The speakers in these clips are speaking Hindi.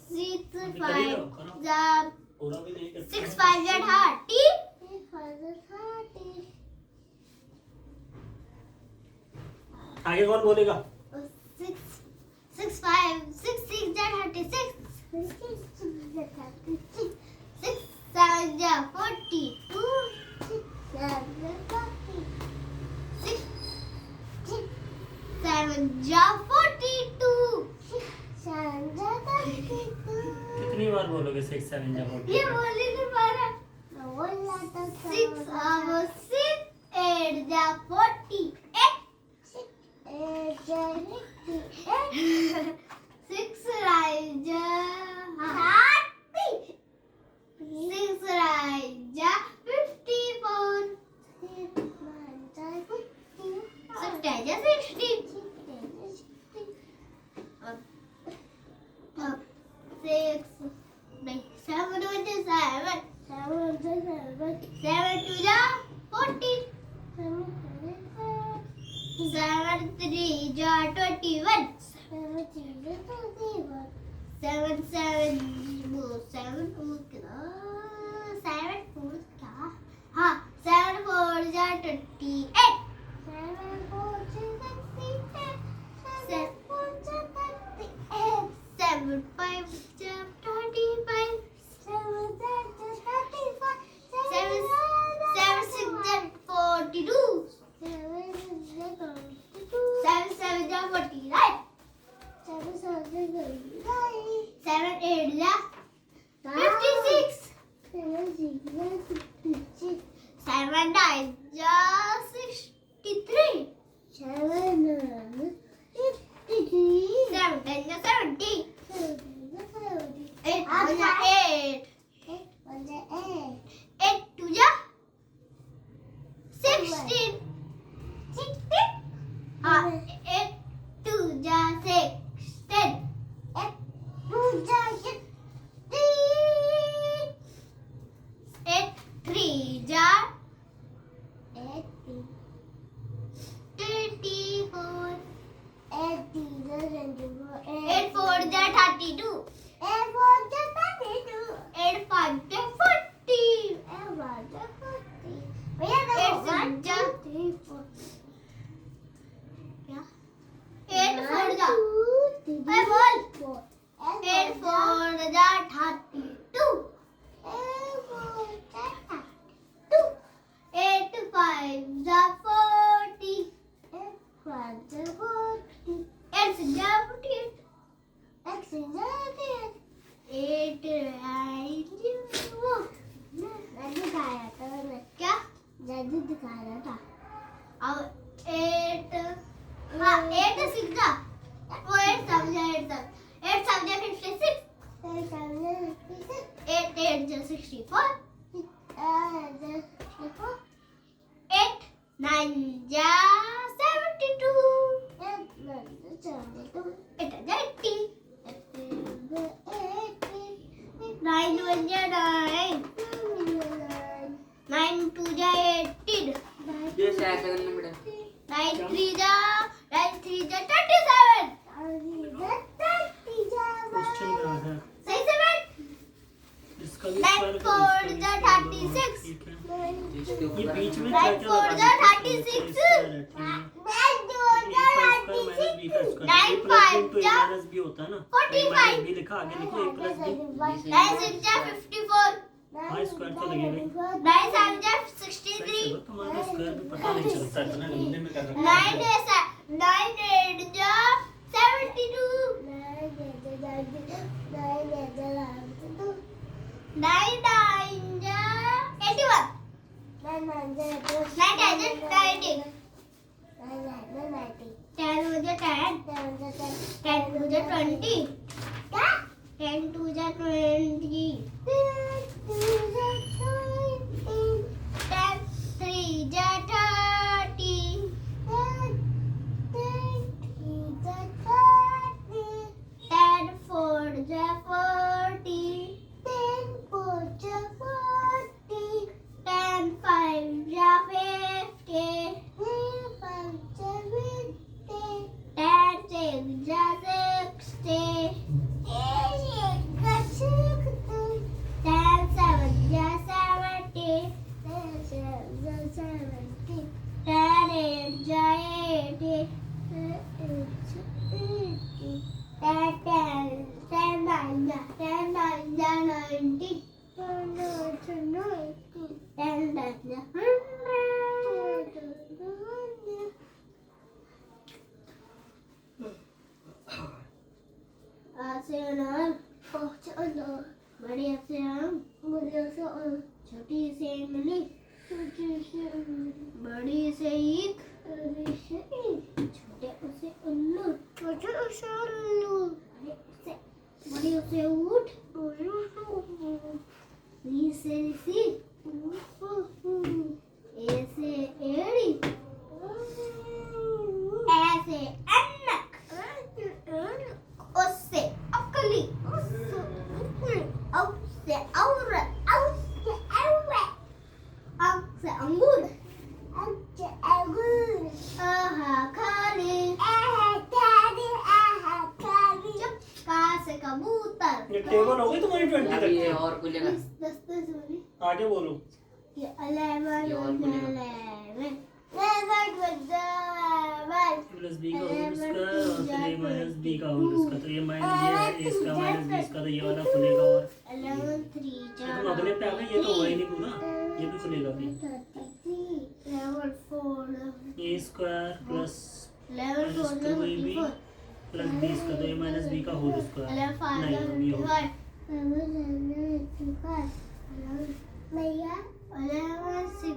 6 5 30. आगे कौन बोलेगा? 6 6 5 6 6 36. 6 7 42. 6 7 42. कितनी बार बोलोगे 6 7 जा 40? ये बोली नहीं पा रहा. 6 6 8 जा 40. 6 राजा 6 राजा 54. 6 राजा 60. 6 नहीं 7 1 7 7 2 जा 40. 7 3 जा 21. 7 7 हाँ 7 4 जा 28. 7 5 जा 25. 7 6 जा 42. 7 7 जा 49. 7 8 जा 56. 7 9 जा 63. 7 10 जा 70. 8 1 जा 8. 8 2 जा 16. हाँ 8 2 जा 16. 8 3 जा 24. 8 4 जा 32. 8 5 जा 40. 8 6 जा 8 4 जा 8 4 जा 32. 8 5 जा 40. 8 6 जा 48. 8 क्या दिखा रहा था. अब 8 हाँ 8 6 जा वो 8 7 जा 8 7 जा 56. 8 8 जा 64. 8 9 जा 72. 8 जा 80. 9 1 जा 9. 9 2 जा 18. 9 3 जा 27. क्वेश्चन क्या है? सही से बैठ. इसका भी 9 स्क्वायर 4 जा 36. ठीक है। ये बीच में 9 क्या 4 जा 36. 9 5 जा बी होता है ना. 45. बी लिखा आगे लिखो a प्लस बी. 9 6 जा 54. हाँ स्क्वायर तो लगेगा. 9 7 जा सही 63. से तुम्हारा स्क्वायर भी पता नहीं चलता इतना गंदे में कर रखा 9 8 जा 72. 9 9 जा 81. 9 10 जा 90. 10 हो जा 10. 10 2 जा 20. 10 2 जा 20. 10 3 जा 30. 10 4 जा 40. 10 5 जा 50. 10 6 जा 60. 10 10 times 90. 10 times 100. से अनार बड़ी से आम छोटी से इमली बड़ी से ईख छोटे उसे उल्लू बड़ी उसे ऊँट री से ऋषि ए से एड़ी ऐसे अन्नक उससे अकली उससे औरत उससे औरत उससे अंगूर आहा खाली चुप का से कबूतर ये टेबल हो गई तुम्हारी 20 तक ये और खुलेगा। 10 वाली आगे बोलो। ये 11 प्लस बी का होल स्क्वायर और फिर ए माइनस बी का होल स्क्वायर। तो ये माइनस ये है इसका माइनस बी इसका, तो ये वाला खुलेगा। और 11 3 तुम अगले पे आ गए, ये तो हुआ ही नहीं पूरा, ये भी खुलेगा अभी। 11 4 ए स्क्वायर प्लस 11 4 24 प्लस बी इसका, तो ये माइनस बी का होल स्क्वायर। 11 5 नहीं, ये होगा। 11 6 11 6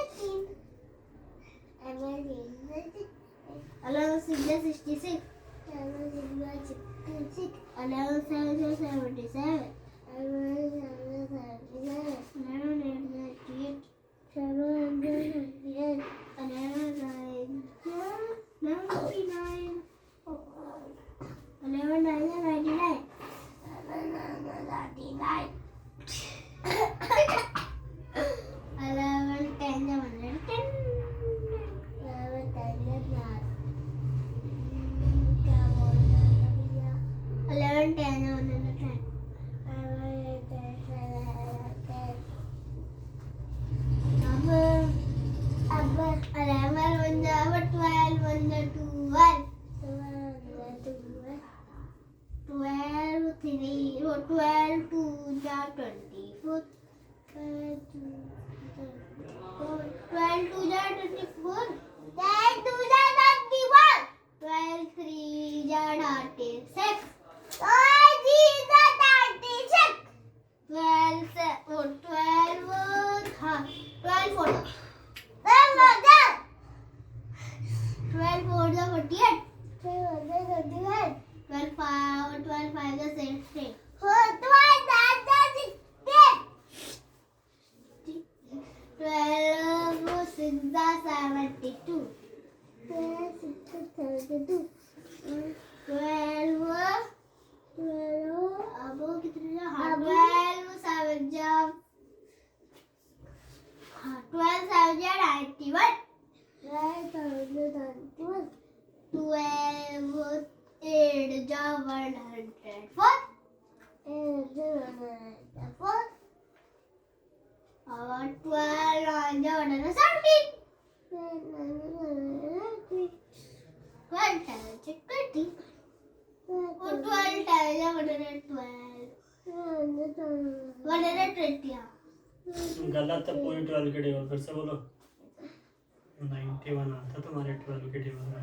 66 11 7 77 11 8 98 11 99 11 99 11 10 110 11 10 110 अब 11 1 12 1 12 12 3 12 2 24 12 2 24 12 2 21 12 3 36 गलत है। पूरी 12 के टेबल फिर से बोलो। 91 आता तुम्हारे 12 के टेबल में।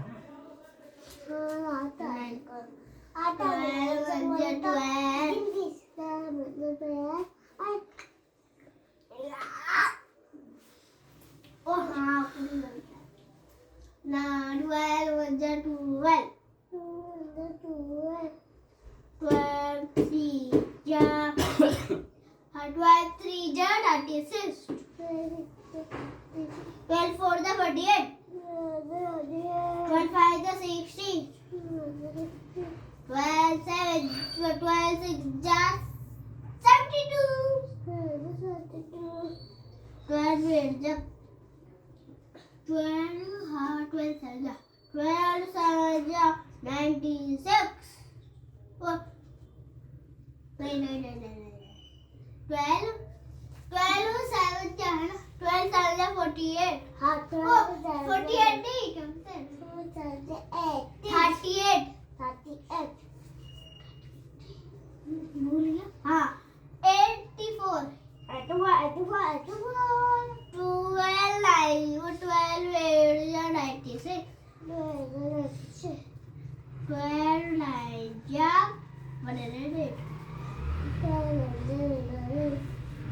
108.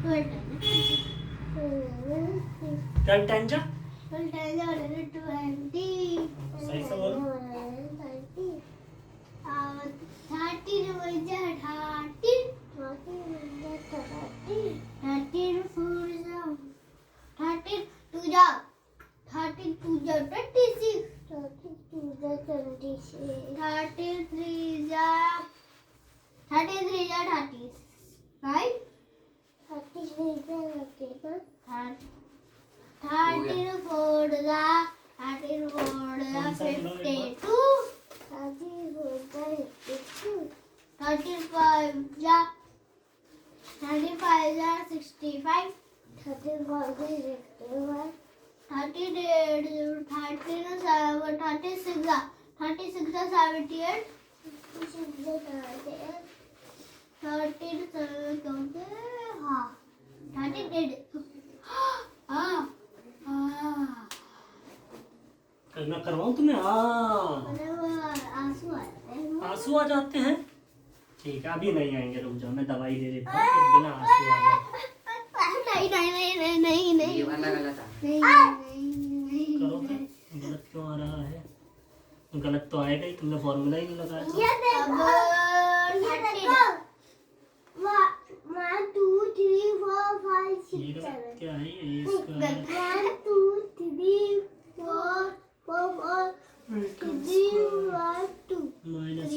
12 10 जा 120. सही से बोलो 13 13 4 13 2 जा 26 33 जा 30 right 13 4 जा 52 35 जा 65 36 जा 78 हाँ 38 मैं करवाऊं तुम्हें हाँ आंसू आ रहे हैं आंसू आ जाते हैं ठीक है अभी नहीं आएंगे रुक जाओ मैं दवाई दे देता हूँ फिर बिना आंसू आ जाए नहीं ये वाला गलत है। करो फिर गलत क्यों आ रहा है गलत तो आएगा ही तुमने फॉर्मूला ही नहीं लगाया था। ये गलत क्या है ये इसका माइनस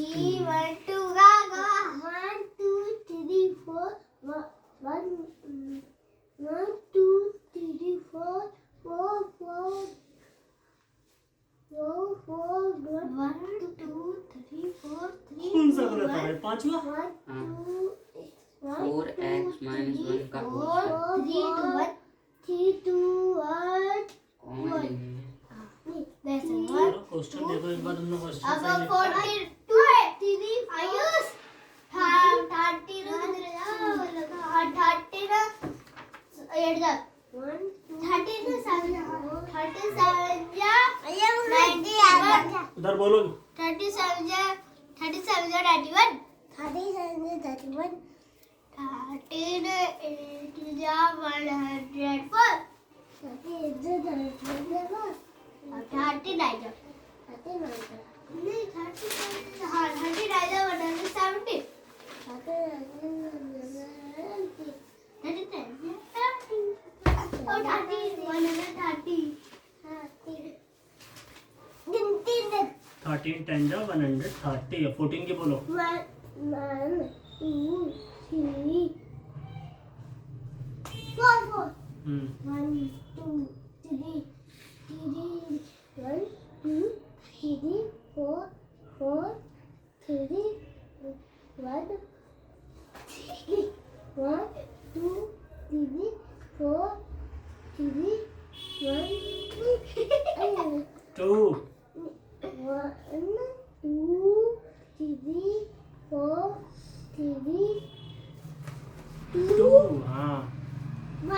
कौन सा गलत आ रहा है पांचवा 4x minus 1 का कॉमन क्वेश्चन देखो एक बार तुमने क्वेश्चन अब सही 37 उधर बोलो 37 जा 91 13 जा 104 अब 39 जा नहीं 39 हाँ 39 जा 170 और 13 10 जा 130 14 की बोलो 1 2 3 4 हम्म 1 2 3 1 2 3 4 4 3 1 1 2 3 4 3 1 2 1 2 3 4 3 2 हाँ 1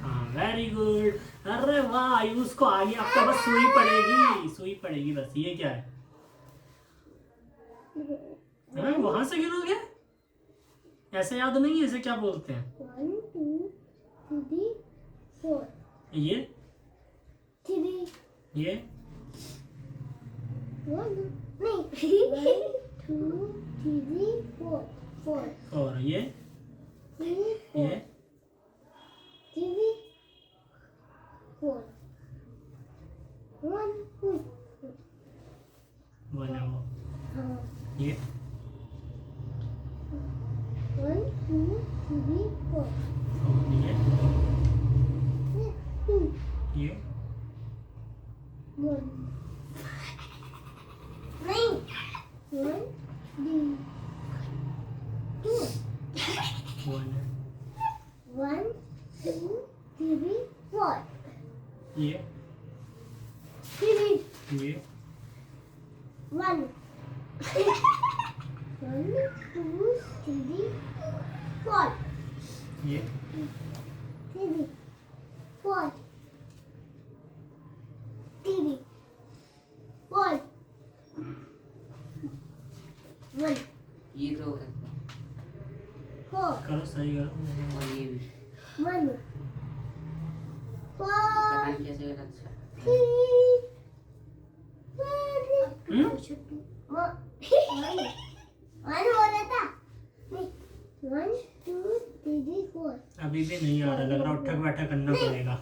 हाँ वेरी गुड अरे वाह आयुष को आगे आपका बस सुई पड़ेगी बस ये क्या है हाँ वहां से गिरोगे ऐसे याद नहीं ऐसे क्या बोलते हैं 1 2 3 4 ये 3 ये 1 नहीं 1 2 3 4 और ये 3 ये 3 4 1 2 बना वो हाँ ये 1 2 3 4 और ये 2 ये 1 नहीं 1 2 वन 1 2 3 4 ये 3 ये 1 1 2 3 4 ये 3 4 3 4 1 ये तो है 4 करो सही करो। और ये भी 1 पता 4 नहीं कैसे गलत था। 3 हम्म? 1 हो रहा था 1 2 3 4 अभी भी नहीं आ रहा, लग रहा उठक बैठक करना पड़ेगा।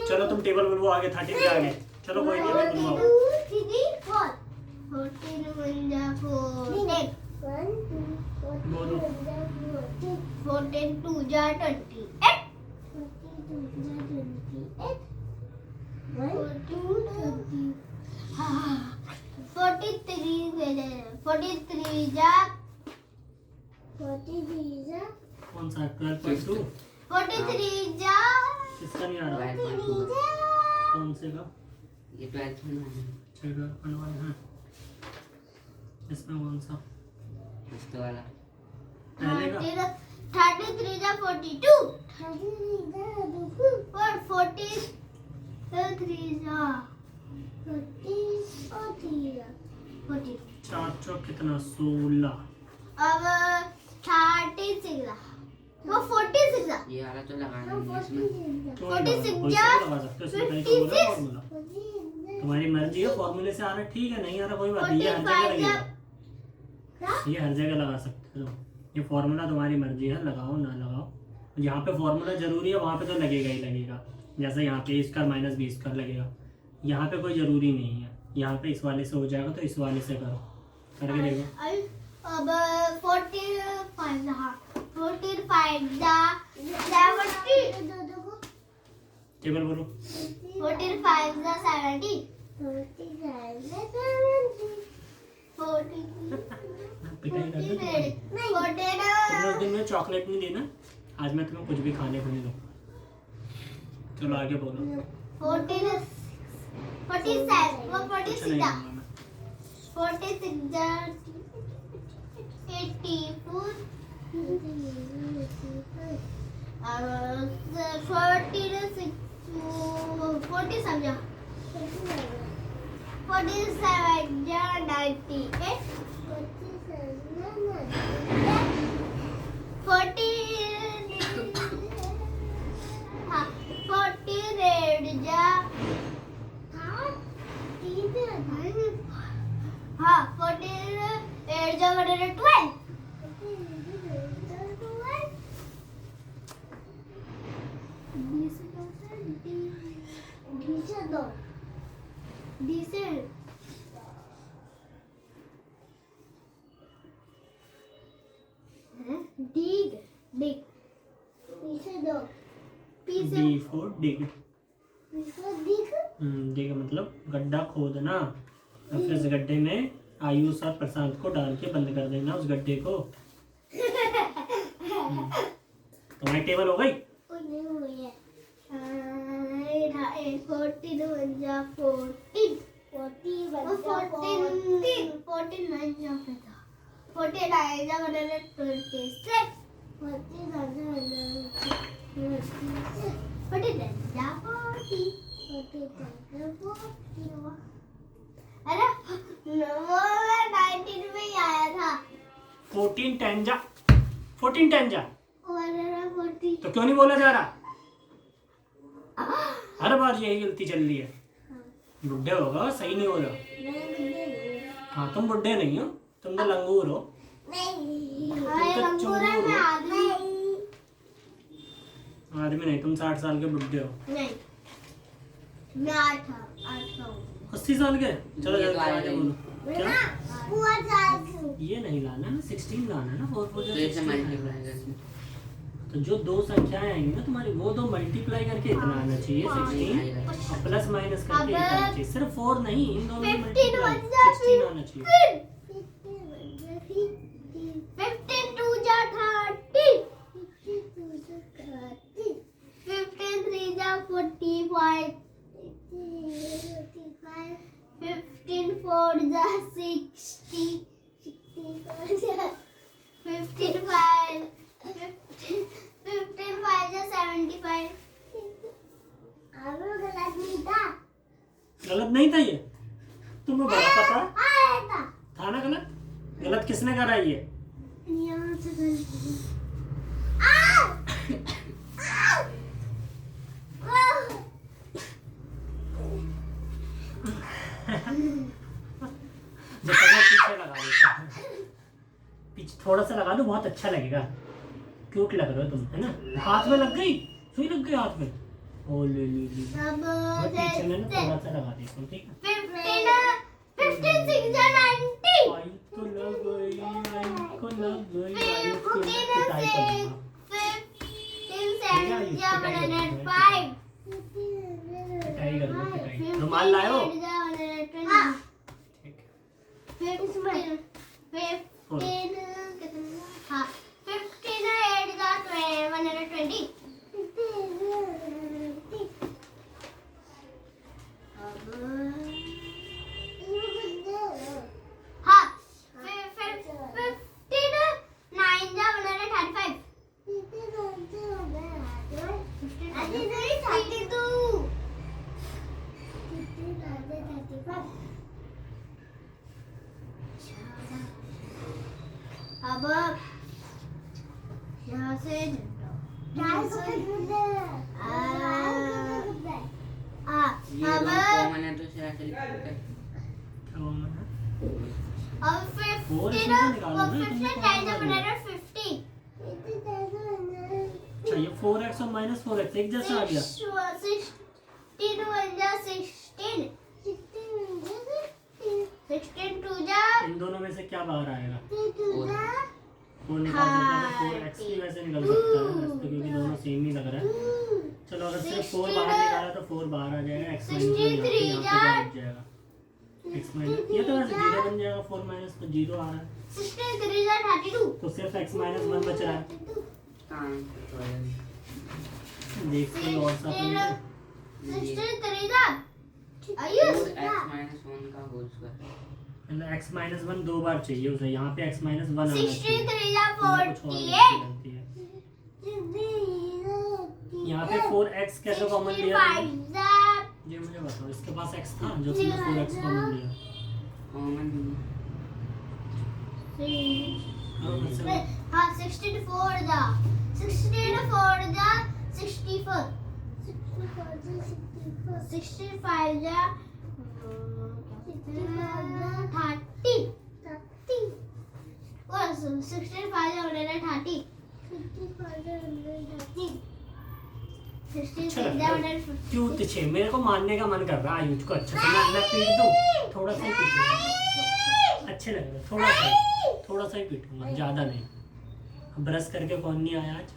चलो तुम टेबल बुलवाओ आगे, 30 के आगे चलो, कोई नहीं अभी बुलवाओ। 14 1 जा 14 1 2 बोलो। 14 2 जा 28 43 जा कौन सा 12.2? 43 जा किसका नहीं आ रहा? 12.2 कौन से का? ये 12th में है। 12.1 है। इसमें कौन सा? इस तो वाला पहले का? 33 जा 42 और 43 जा 40 4 चौक कितना? 16। अब 36 जा वो 46 जा ये वाला तो लगाना है इसमें। तो 46 कोई जा सा लगा सकते हो, इसमें कहीं तो बोला फॉर्मूला। तुम्हारी मर्जी है, फॉर्मूले से आ रहा है ठीक है, नहीं आ रहा कोई बात नहीं, ये हर जगह 45 लगेगा। क्या? ये हर जगह लगा सकते हो, ये फॉर्मूला तुम्हारी मर्जी है, लगाओ ना लगाओ। जहाँ पे फॉर्मूला जरूरी है वहाँ पे तो लगेगा ही लगेगा। जैसे यहाँ पे इसका माइनस बी स्क्वायर लगेगा, यहाँ पे कोई जरूरी नहीं है। यहाँ पे इस वाले से हो जाएगा तो इस वाले से करो, करके देखो। अब 45 हाँ 45 जा 70 टेबल बोलो। 45 जा 70 पिटाई कर दो। तुमने उस दिन में चॉकलेट नहीं देना, आज मैं तुम्हें कुछ भी खाने को नहीं दूँ। चलो आगे बोलो। 47 वो कुछ नहीं 46 जा बोलूँगा मैं। 46 जा 84 और 46 47 जा 47 जा 98 हाँ 48 जा हाँ 48 जा 12 डी फॉर डिग। डिग मतलब गड्ढा खोदना, और फिर इस गड्ढे में आयुष और प्रशांत को डाल के बंद कर देना उस गड्ढे को। तुम्हारी टेबल हो गई? 19 में ही आया था 14 10 जा 14 10 जा, 40 तो क्यों नहीं बोला जा रहा? हर बार यही गलती चल रही है। बुढ़े होगा, सही नहीं हो रहा। हाँ तुम बुढ़े नहीं हो, तुम तो लंगूर हो। आदमी नहीं, तुम 60 साल के बुढ़े हो। नहीं मैं 8 80 साल के? चलो ये तो जल्दी आया आगे नहीं। बोलो। क्या? ये नहीं लाना है ना, 16 लाना है ना। 4 4 तो ऐसे मल्टीप्लाई करके तो जो दो संख्याएं आएंगी ना तुम्हारी, वो दो मल्टीप्लाई करके इतना आना चाहिए 16, और प्लस माइनस करके इतना आना चाहिए। सिर्फ 4 नहीं, इन दोनों में 15 मल्टीप्लाई बन जा 16 आना चाहिए। 15 2 जा 30 15 3 जा 45 15 4 जा 60 15 5 जा 75 गलत नहीं था ये, तुम्हें बड़ा पता आया था था ना। गलत गलत किसने करा ये? यहाँ से गलती जब तक मैं पीछे लगा देता हूँ, पीछे थोड़ा सा लगा दो, बहुत अच्छा लगेगा। क्यूट लग रहे हो तुम, है ना। हाथ में लग गई, सुई लग गई हाथ में। ओ ले ले ले, अब मैं पीछे में ना थोड़ा सा लगा देता हूँ, ठीक है। 15 6 90 आई तो लग गई, आई को लग गई, आई को लग गई, पिटाई करूँगा। 15 7 105 पिटाई करूँगा, पिटाई। रुमाल लाए हो? हाँ। ठीक है। 15 हाँ 15 8 120 हाँ 15 9 135 अब यहाँ से ये अब कॉमन है तो शराब से लिखा है। अब 50 अच्छा, ये 4x और -4x एक जैसा आ गया। 16 2 जा इन दोनों में से क्या बाहर आएगा? और 4 निकाल सकता है, 4x भी वैसे निकल सकता है वैसे तो, क्योंकि दोनों सेम ही लग रहा है। चलो अगर सिर्फ 4 बाहर निकाला तो 4 बाहर आ जाएगा, x माइनस यहाँ पे क्या बच जाएगा? x माइनस ये तो वैसे 0 बन जाएगा, 4 माइनस तो 0 आ रहा है, 63 जा 32 तो सिर्फ x माइनस 1 बच रहा है। काम तो है। देखते हैं और सा अपन ने। 63 जा आयुष और x माइनस 1 का होल स्क्वायर। मतलब x माइनस 1 2 बार चाहिए उसे, यहाँ पे x माइनस 1 आना चाहिए। 63 जा कुछ और 48 गलती है। यहाँ पे 4x कैसे कॉमन लिया तुमने? 65 जा ये मुझे बताओ, इसके पास x था जो तुमने 4x कॉमन लिया। कॉमन और मुझसे हाँ 64 जा 64 जा 64 65 जा 30 और 65 जा 30 अच्छा लग रहा है। क्यों तिछे, मेरे को मारने का मन कर रहा है आयुष को। अच्छा से मैं पीट दूं, थोड़ा सा ही पीटूंगा। अच्छे लग रहे, थोड़ा सा ही पीटूंगा, ज्यादा नहीं। ब्रश करके कौन नहीं आया आज?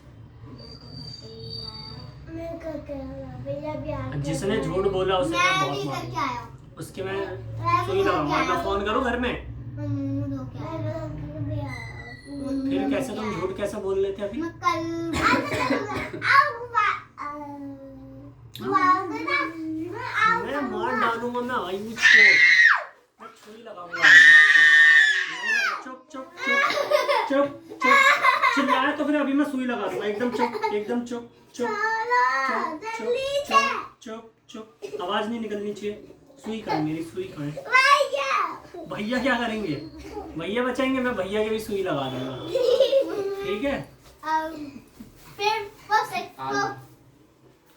जिसने झूठ बोला उसे मैं बहुत मारूंगा। उसके मैं सुई लगाऊंगा। मैं फोन करूं घर में? फिर कैसे तुम झूठ कैसे बोल लेते अभी? मैं मार डालूंगा मैं आयुष को, मैं छुरी लगाऊंगा आयुष को। चुप चुप चुप चुप चुप, चिल्लाया तो फिर अभी मैं सुई लगा दूंगा। एकदम चुप, एकदम चुप चुप चुप चुप चुप चुप, आवाज नहीं निकलनी चाहिए। सुई कहाँ है मेरी? सुई कहाँ है? भैया क्या करेंगे? भैया बचाएंगे, मैं भैया के भी सुई लगा दूंगा, ठीक है?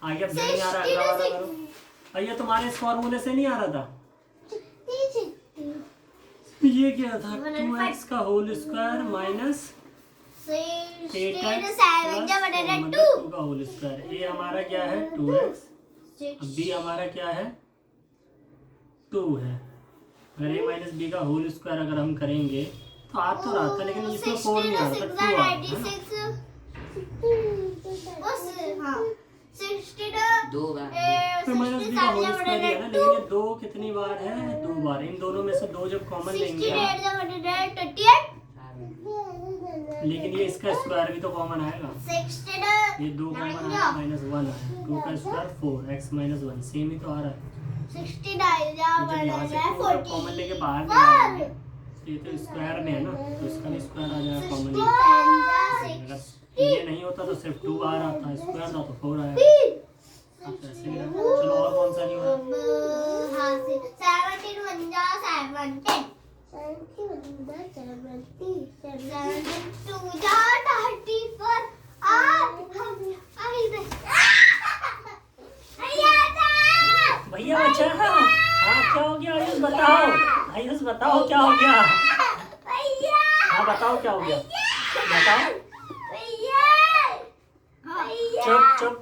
आगे अब नहीं आ रहा है, अगला वाला करो। भैया तुम्हारे इस फॉर्मूले से नहीं आ रहा था? ये क्या था? 2x का whole square minus 8x plus 2 का होल स्क्वायर। ये हमारा क्या है? 2x। अब b हमारा क्या है? 2 है। अगर a माइनस b का होल स्क्वायर अगर हम करेंगे तो आ तो रहा था, लेकिन इसमें 4 नहीं आ रहा था, 2 आ रहा था। दो बार तो माइनस b का होल स्क्वायर है ना, लेकिन ये 2 कितनी बार है? 2 बार। इन दोनों में से 2 जब कॉमन लेंगे लेकिन ये इसका स्क्वायर भी तो कॉमन आएगा। ये 2 कॉमन आया, माइनस 1 आया, 2 का स्क्वायर 4, x माइनस 1 सेम ही तो आ रहा है। जब यहाँ से 4 कॉमन लेके बाहर निकालेंगे तो ये तो स्क्वायर में है ना, तो इसका भी स्क्वायर आ जाएगा कॉमन। अगर ये नहीं होता तो सिर्फ 2 बाहर आता, स्क्वायर था तो 4 आया। अब ऐसे ही रखो। चलो और कौन सा नहीं हुआ? भैया बचा। हाँ क्या हो गया आयुष बताओ। आयुष बताओ क्या हो गया। हाँ बताओ क्या हो गया। बताओ। चुप चुप।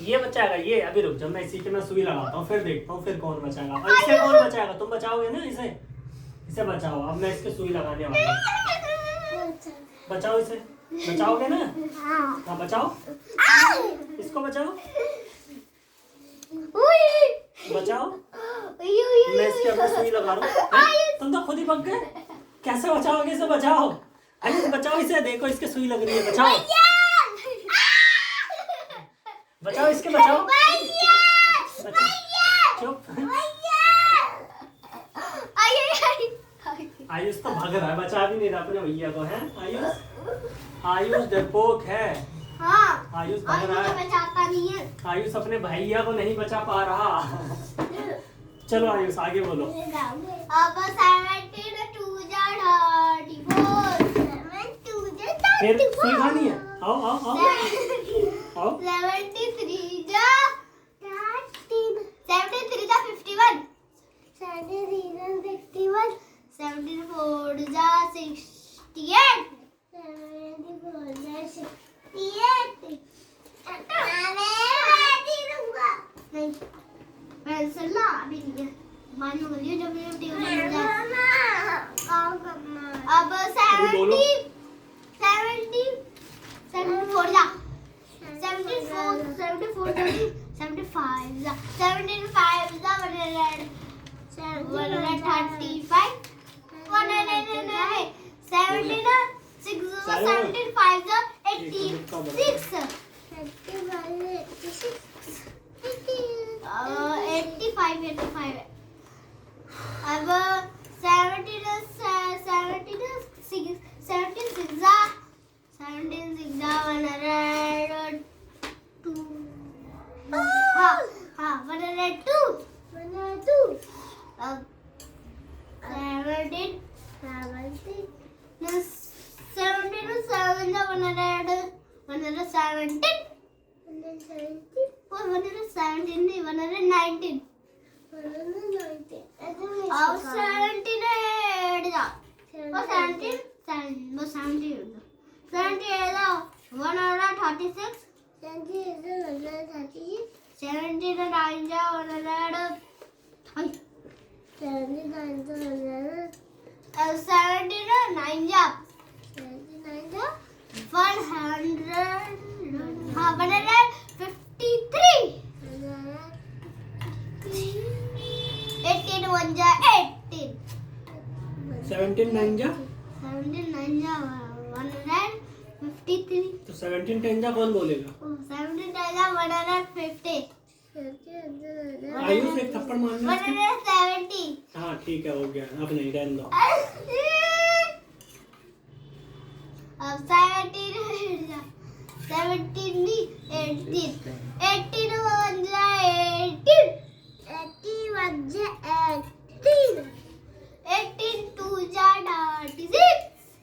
ये बचाएगा ये। अभी रुक जाओ मैं इसी के मैं सुई लगाता हूँ फिर देखता हूँ फिर कौन बचाएगा। और इसे कौन बचाएगा। तुम बचाओगे ना इसे। इसे बचाओ। अब मैं इसके सुई लगाने वाला हूँ। बचाओ इसे। बचाओगे ना। हाँ बचाओ। इसको बचाओ। बचाओ। मैं इसके अंदर सुई लगा रहा हूँ। तुम तो खुद ही पक गए। कैसे बचाओगे इसे। बचाओ। अरे बचाओ इसे। देखो इसके सुई लग रही है। बचाओ। बचाओ इसके। बचाओ। चुप। आयुष तो भाग रहा है। बचा भी नहीं रहा अपने भैया को है। आयुष आयुष डरपोक है। हाँ आयुष भाग रहा है। बचाता नहीं है। आयुष अपने भैया को नहीं बचा पा रहा। चलो आयुष आगे बोलो। अब 17 2 जा 34 फिर सुई खानी है। आओ आओ आओ आओ। 73 जा 73 जा 51 71 74 जा 68 नहीं पेंसिल ला अभी नहीं है। मान लो जब ये टेबल बन जाए। अब 70 74 जा 74 74 75 जा 75 जा 135 75 जा 86 85 अब 76 जा 102 हाँ 102 अब 17 7 जा 117 117 नहीं 119 अब 78 जा वो 17 वो 78 जा 136 79 जा 100 79 जा 100 हाँ 153 18 1 जा 18 17 9 जा 79 जा 153 तो 17 10 जा कौन बोलेगा। 79 जा 150 आयुष एक थप्पड़ मारना है इसके। 170 हाँ ठीक है हो गया। अब नहीं रहने दो। अब 17 जा 17 नहीं 18 18 1 जा 18 81 जा 18 18 2 जा 36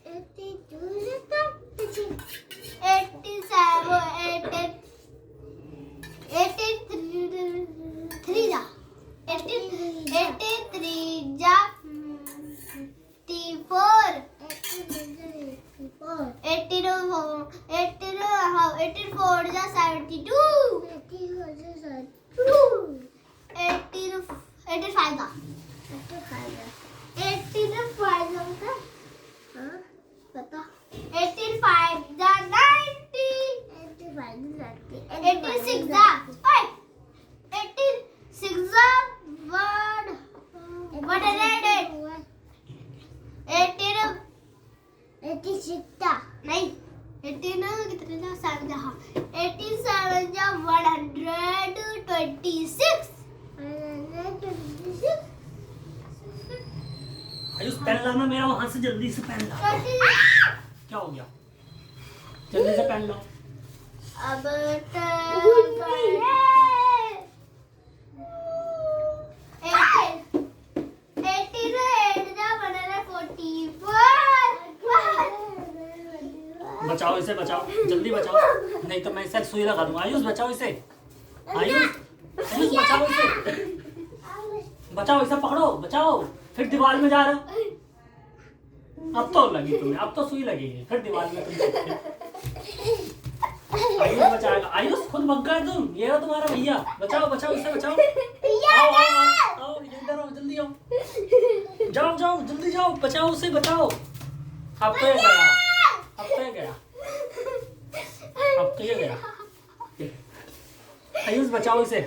82 जा 36 87 83 जा 83 जा 54 84 जा 72 85 जा 85 जा पता 85 जा 90 86 जा 86 जा 108 86 जा नहीं 18 कितने जा 7 जा 87 जा 126 आयुष पेन लाना मेरा वहां से जल्दी से पेन ला। क्या हो गया। जल्दी से पेन लो। अब बचाओ इसे, बचाओ जल्दी बचाओ, नहीं तो मैं इसे सुई लगा दूंगा। आयुष बचाओ इसे, आयुष आयुष बचाओ इसे, बचाओ इसे, पकड़ो बचाओ। फिर दीवार में जा रहा हो। अब तो लगी तुम्हें, अब तो सुई लगी है, फिर दीवार में तुम। आयुष बचाएगा, आयुष खुद भग गए तुम, ये हो तुम्हारा भैया। बचाओ बचाओ इसे, बचाओ। आओ आओ आओ आओ, इधर आओ, जल्दी आओ, जाओ जाओ जल्दी जाओ, बचाओ उसे, बचाओ। अब तो ये गया, अब तो ये गया, अब तो ये गया। आयुष बचाओ इसे।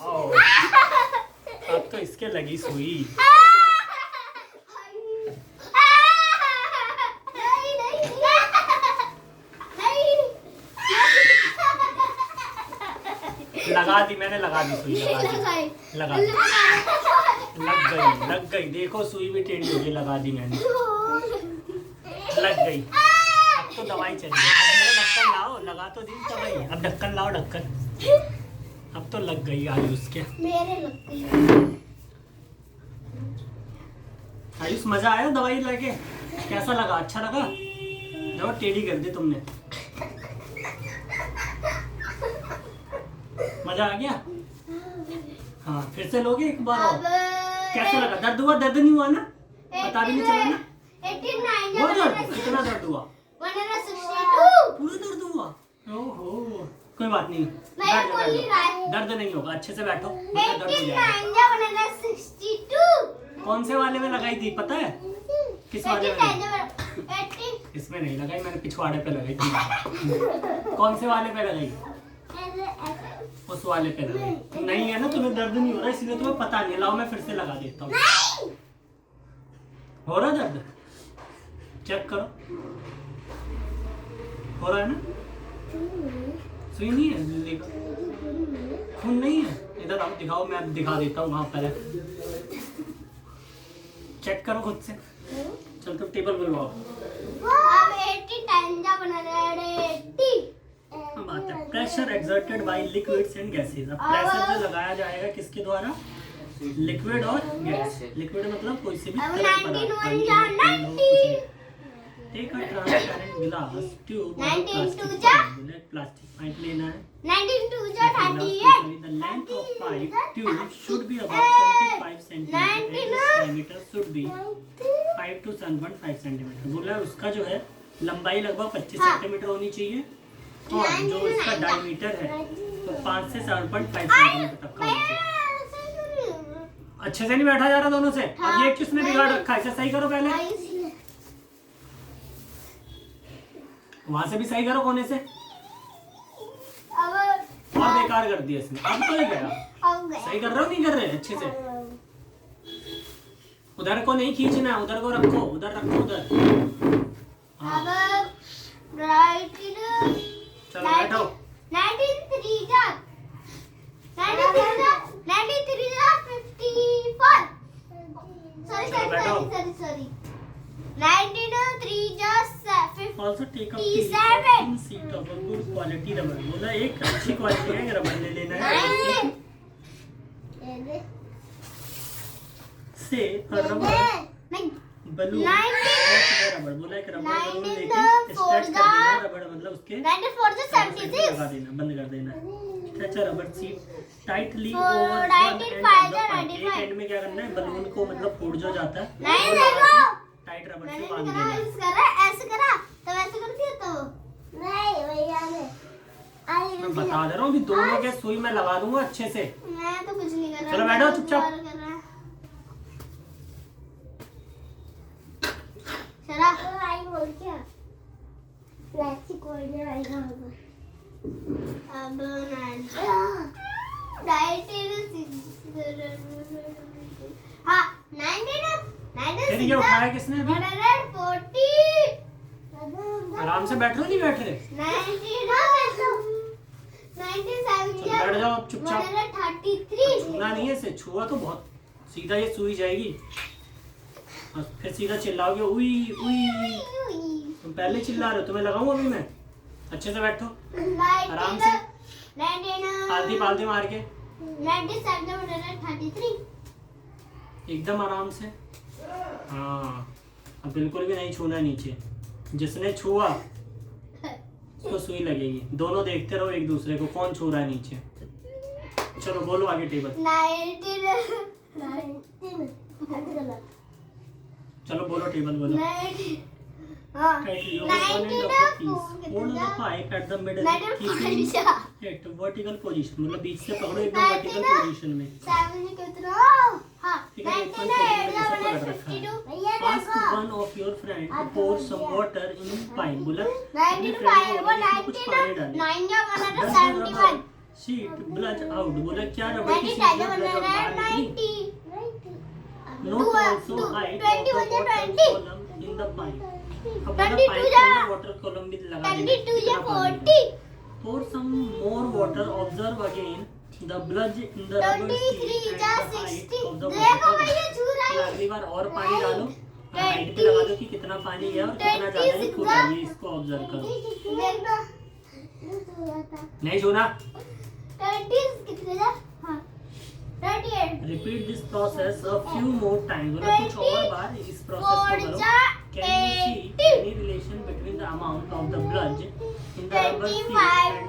आओ, अब तो इसके लगी सुई। लगा दी मैंने, लगा दी सुई, लगा दी, लग गई। देखो सुई भी टेढ़ी हो गई, लगा दी मैंने, लग गई। अब तो दवाई चलिए, अब मेरा ढक्कन लाओ, लगा तो दी दवाई, अब ढक्कन लाओ, ढक्कन। अब तो लग गई आयुष के, मेरे लग गई। आयुष मजा आया दवाई लेके? कैसा लगा, अच्छा लगा? देखो टेढ़ी कर दी तुमने, मजा आ गया? हाँ फिर से लोगे एक बार और। कैसा लगा? दर्द हुआ? दर्द नहीं हुआ ना? पता भी नहीं चला ना? 89 बहुत दर्द? कितना दर्द हुआ? 162 पूरा दर्द हुआ? ओहो, कोई बात नहीं, मैं बोल ही रहा है। दर्द नहीं होगा, अच्छे से बैठो, दर्द हो जाएगा। 162 कौन से वाले में लगाई थी पता है? किस वाले में? 80 इसमें नहीं लगाई मैंने, पिछवाड़े पे लगाई थी। कौन से वाले पे लगाई? उस वाले पे लगाई। नहीं है ना, तुम्हें दर्द नहीं हो रहा, इसलिए तुम्हें पता नहीं। लाओ मैं फिर से लगा देता हूँ। हो रहा दर्द? चेक करो, हो रहा है ना? सुई नहीं है, देखो खून नहीं है। इधर आप दिखाओ, मैं अब दिखा देता हूँ वहां पर है। चेक करो खुद से। चल तो टेबल पे लगाओ। अब 80 टाइम्स बना रहे हैं, 80। बात है pressure exerted bye liquids and gases. अब प्रेशर जो लगाया जाएगा किसके द्वारा? लिक्विड और गैस। लिक्विड मतलब कोई से भी अब तरल 91 पदार्थ। जा 90। Take a transparent glass tube 19 जा प्लास्टिक पाइप लेना है। 19 जा 38। The length of pipe tube should be about 25 centimeter. Diameter should be 5 to 7.5 centimeter। बोला उसका जो है लंबाई लगभग 25 सेंटीमीटर होनी चाहिए और जो इसका डायमीटर है तो 5 से 7.5 सेंटीमीटर तक का होना चाहिए। अच्छे से नहीं बैठा जा रहा दोनों से। अब ये किसने बिगाड़ रखा है? इसे सही करो पहले, वहां से भी सही करो कोने से। और बेकार कर दिया इसने। अब तो ये गया। सही कर रहे हो नहीं कर रहे अच्छे से? उधर को नहीं खींचना, उधर को रखो, उधर रखो, उधर। अब राइट चलो बैठो। 93 जा 93 जा 54। सॉरी 93 जा 50। Also take a 57 seat of a good quality rubber। बोला एक अच्छी क्वालिटी है रबर ले लेना है। से रबर बलून रबर बोला एक रबर बलून लेके स्ट्रेच कर देना। रबर मतलब उसके 94 जा 76। लगा देना, बंद कर देना। Stretch a rubber seat tightly over For one 95 and एक एंड में क्या करना है? बलून को मतलब फूट जो जाता है 90 टाइट रबर मैंने से बांध करा देना। ऐसे करा, ऐसे करा तो वैसे कर दिया तो नहीं भैया ने मैं बता दे रहा हूँ अभी दोनों के सुई में लगा दूंगा अच्छे से। मैं तो कुछ नहीं कर रहा। चलो बैठो चुपचाप। चला आई बोल क्या प्लास्टिक कोई नहीं आएगा अब हाँ 90 फिर ये उठाया किसने अभी? 140 आराम से बैठ रहे हो नहीं बैठ रहे? 97 बैठ जाओ अब चुपचाप। 133 छूना नहीं है इसे, छुआ तो बहुत सीधा ये सुई जाएगी और फिर सीधा चिल्लाओगे उई उई। तुम पहले चिल्ला रहे हो, तुम्हें लगाऊं अभी मैं? अच्छे से बैठो आराम से, आधी पालती मार के 33 एकदम आराम से। हाँ अब बिल्कुल भी नहीं छूना नीचे। जिसने छुआ उसको सुई लगेगी। दोनों देखते रहो एक दूसरे को कौन छू रहा है नीचे। चलो बोलो आगे टेबल। 19 चलो बोलो टेबल बोलो। 19 हाँ 19 hold the pipe at the middle keeping it vertical position, मतलब बीच से पकड़ो एकदम वर्टिकल पोजीशन में। 7 कितना हाँ 19 Ask one of your friend to pour some water in pipe. बोला 19 कुछ पानी डाल। 71 शीट ब्लज आउट, बोला क्या रबड़ की शीट जो ब्लज आउट बाहर निकली। Note also height of the water column in the pipe. अब बोला पाइप के अंदर वाटर कॉलम भी लगा देना। 22 40 Pour some more water. Observe again the bludge in the rubber sheet 23 and the height 60 of the देखो water. भैया छू रहा है। अगली बार और पानी डालो, हाइट पे लगा दो कि कितना पानी है और कितना ज्यादा है खुद आइए इसको ऑब्जर्व करो। देखना नहीं छूना। 30 कितने था हाँ 38 repeat this process a few more time, मतलब कुछ और बार इस प्रोसेस को करो। Can you see any relation between the amount of the bulge in the rubber sheet and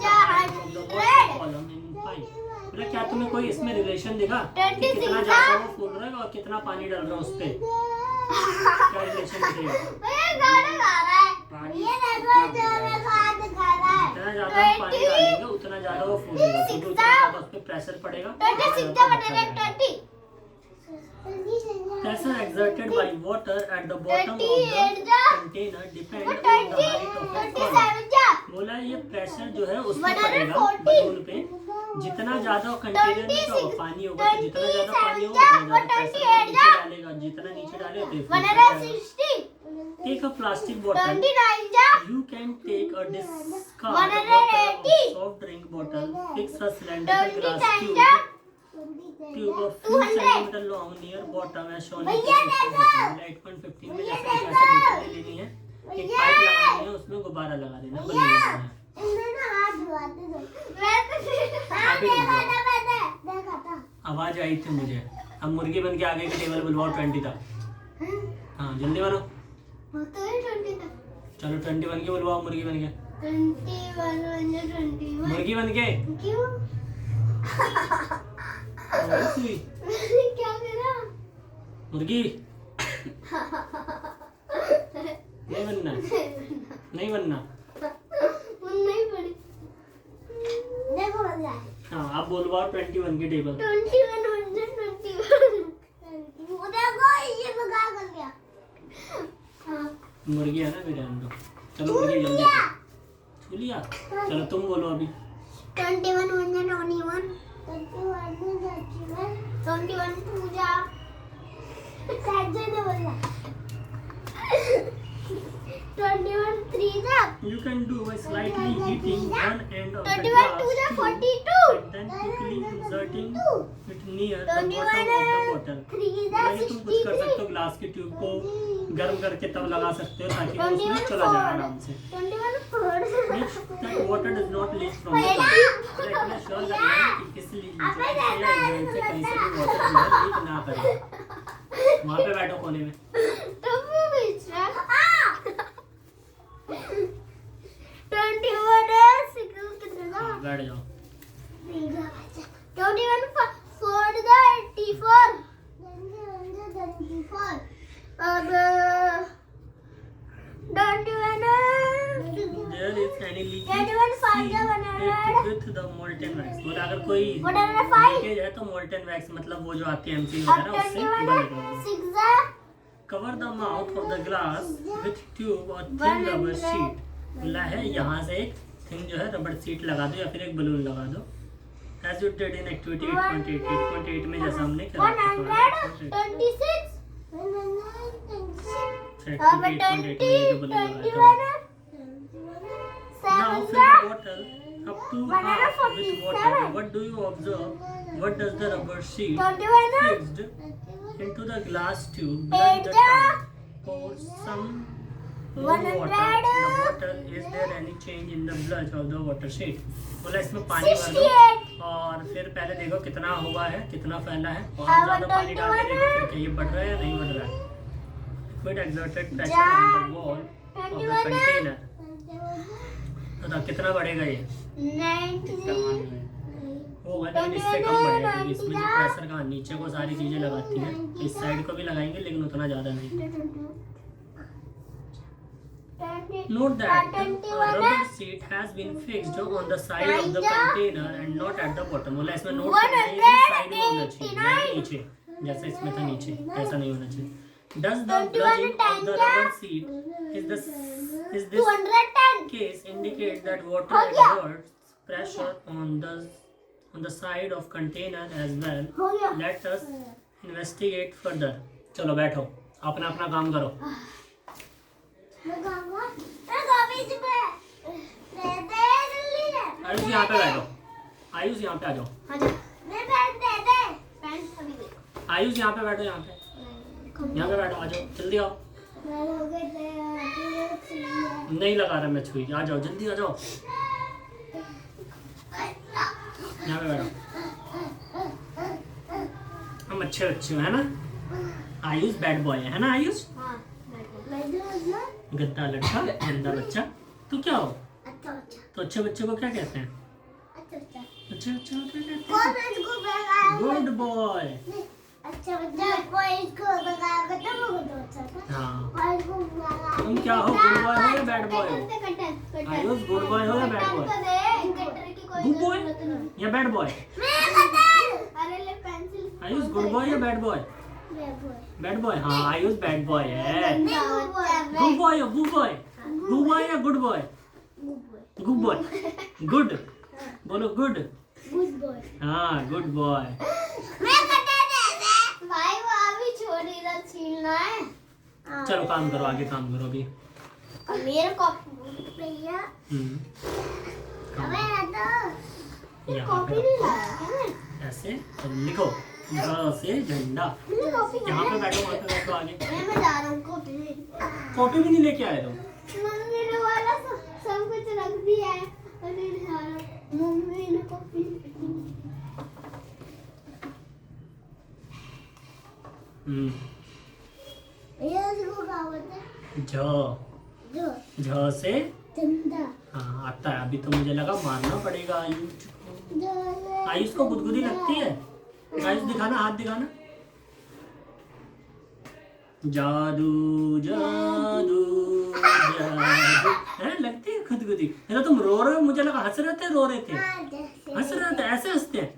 the height of the water column in pipe. मतलब क्या तुम्हें कोई इसमें रिलेशन दिखा कि कितना ज्यादा वो फूल रहा है और कितना पानी डाल रहा है उस पे? क्या रिलेशन दिखेगा? भैया गाना गा रहा है पानी ये देखो जो मैं खाद खा रहा है जितना ज्यादा हम पानी डालेंगे उतना ज्यादा वो फूलेगा, क्योंकि उतना ज्यादा उस पे प्रेशर पड़ेगा। 26 20 Pressure exerted by water at the bottom of the 38 container depends on the height of the column. 27 जा बोला ये प्रेशर जो है उस पे 140 पड़ेगा बलून पे। जितना ज्यादा कंटेनर में क्या होगा पानी होगा, तो जितना ज्यादा पानी होगा उतना ज्यादा प्रेशर नीचे डालेगा। जितना नीचे डाले उतना 160 टेक अ प्लास्टिक बॉटल। 29 जा You can take a discard 180 bottle of soft drink bottle, fix a cylindrical glass 29 tube जा tube of few 200 centimeter long near bottom as shown in भैया figure देखो। 8.15 में। जैसे कि ऐसे बोतल ले लेनी है, एक पाइप लगानी है, उसमें गुब्बारा लगा देना, बंद हो जाना है। इन्हें ना हाथ धुआते दो मैं तो हाँ अभी देखा रुको। था मैंने देखा था आवाज आई थी मुझे। अब मुर्गी बन के आगे के टेबल बुलवाओ 20 तक। हाँ जल्दी बनो। वो तो है 20 तक चलो 21 के बुलवाओ मुर्गी बन के। 21 मुर्गी बन के क्यों हुई। क्या करा मुर्गी नहीं बनना, नहीं बनना। वो नहीं पड़ी देखो बन रहा है हाँ आप बोलवाओ 21 के टेबल। 21 वो देखो ये बगा कर गया हाँ मुर्गी है ना मेरे अंदर। चलो मुर्गी जल्दी से छू लिया। चलो तुम बोलो अभी। 21 पूजा सैटरडे बोला 21 3 जा You can do by slightly heating one end of the 21 glass 2 जा tube 42 and then quickly inserting it near the 21 bottom of the bottle। 3 जा यानी तुम कुछ कर सकते हो, ग्लास की ट्यूब को गर्म करके तब लगा सकते हो ताकि वो उसमें चला जाए आराम से। 21 4 Make that water does not leak from the pipe। और इतना श्योर करना है कि किसी लीक से या एग्जॉस्ट से कहीं से भी वाटर जो है लीक ना करे। वहाँ पे बैठो कोने में। तुम भी बीच रहा 21 सिक्योर कितना था बैठ जाओ। 21 4 जा 84 अब 21 There is any leakage, 21 seal फायदा बना it रहा है with the molten wax। बोला अगर कोई Whatever five लीकेज है तो molten wax मतलब वो जो आती है एमसील वगैरह उससे बंद कर दो। 6 जा Cover the mouth of the glass with tube or thin rubber sheet। बोला है यहाँ से एक थिन जो है रबर शीट लगा दो या फिर एक बलून लगा दो। As you did in activity 8.8 में जैसा हमने करा था। 126 Activity 8.8 में जो बलून लगाया था। Now fill the bottle up to half with water। What do you observe? What does the rubber sheet fixed into the glass tube blend the top? Pour some more water in the bottle। Is there any change in the bludge of the water sheet? बोला इसमें पानी भर दो और फिर पहले देखो कितना हुआ है, कितना फैला है, और ज्यादा पानी डाल के देखो फिर क्या ये बढ़ रहा है या नहीं बढ़ रहा है। liquid exerted pressure on the wall of the container. तो कितना बढ़ेगा ये? 90 होगा, लेकिन इससे कम बढ़ेगा क्योंकि इसमें जो प्रेशर का नीचे को सारी चीजें लगाती हैं, इस साइड को भी लगाएंगे लेकिन उतना ज्यादा नहीं। Note that the rubber seat has been fixed on the side of the container and not at the bottom. बोला इसमें नोट करना है, साइड में होना चाहिए, नीचे, जैसे इसमें था नीचे, ऐसा नहीं होना चाहिए। Does the bulging of the rubber seat is this case indicate that water exerts pressure on the side of container as well? Let us investigate further. चलो बैठो, अपना अपना काम करो। आयुष यहाँ पे बैठो, आयुष यहाँ पे आ जाओ, आयुष यहाँ पे बैठो, यहाँ पे बैठो, आ जाओ, जल्दी आओ। नहीं लगा रहा मैं छुई, आ जाओ जल्दी, आ जाओ, यहाँ पे बैठो। हम अच्छे बच्चे है ना? आयुष बैड बॉय है ना? आयुष गद्दा लड़का, गंदा बच्चा। तो क्या हो? तो अच्छे बच्चे को क्या कहते हैं? अच्छे बच्चे को क्या कहते हैं? Good boy. हाँ, तुम क्या हो, गुड बॉय हो या बैड बॉय हो? आयुष गुड बॉय हो या बैड बॉय? गुड बॉय या bad boy? Ayush good boy या बैड बॉय? Bad boy. हाँ, आयुष बैड बॉय है। गुड बॉय हो, गुड बॉय, गुड बॉय या good boy? Good boy, good बोलो, गुड हाँ, गुड बॉय। चलो काम करो, आगे काम करो अभी। मेरे कॉपी भैया कॉपी नहीं लाया ऐसे लिखो, ज से झंडा। यहाँ पे बैठो, वहाँ पे बैठो, आगे। मैं जा रहा हूँ, कॉपी भी नहीं लेके आए तुम? मम्मी ने वाला सब कुछ रख दिया है और मैं जा रहा हूँ। मम्मी ने कॉपी ये इसको क्या बोलते हैं? झ से झंडा। हाँ आता है। अभी तो मुझे लगा मारना पड़ेगा आयुष को। आयुष को गुदगुदी लगती है? आयुष दिखाना, हाथ दिखाना। जादू जादू जादू है, लगती है गुदगुदी। तो तुम रो रहे हो, मुझे लगा हंस रहे थे, रो रहे थे। हंस रहे थे, ऐसे हंसते हैं।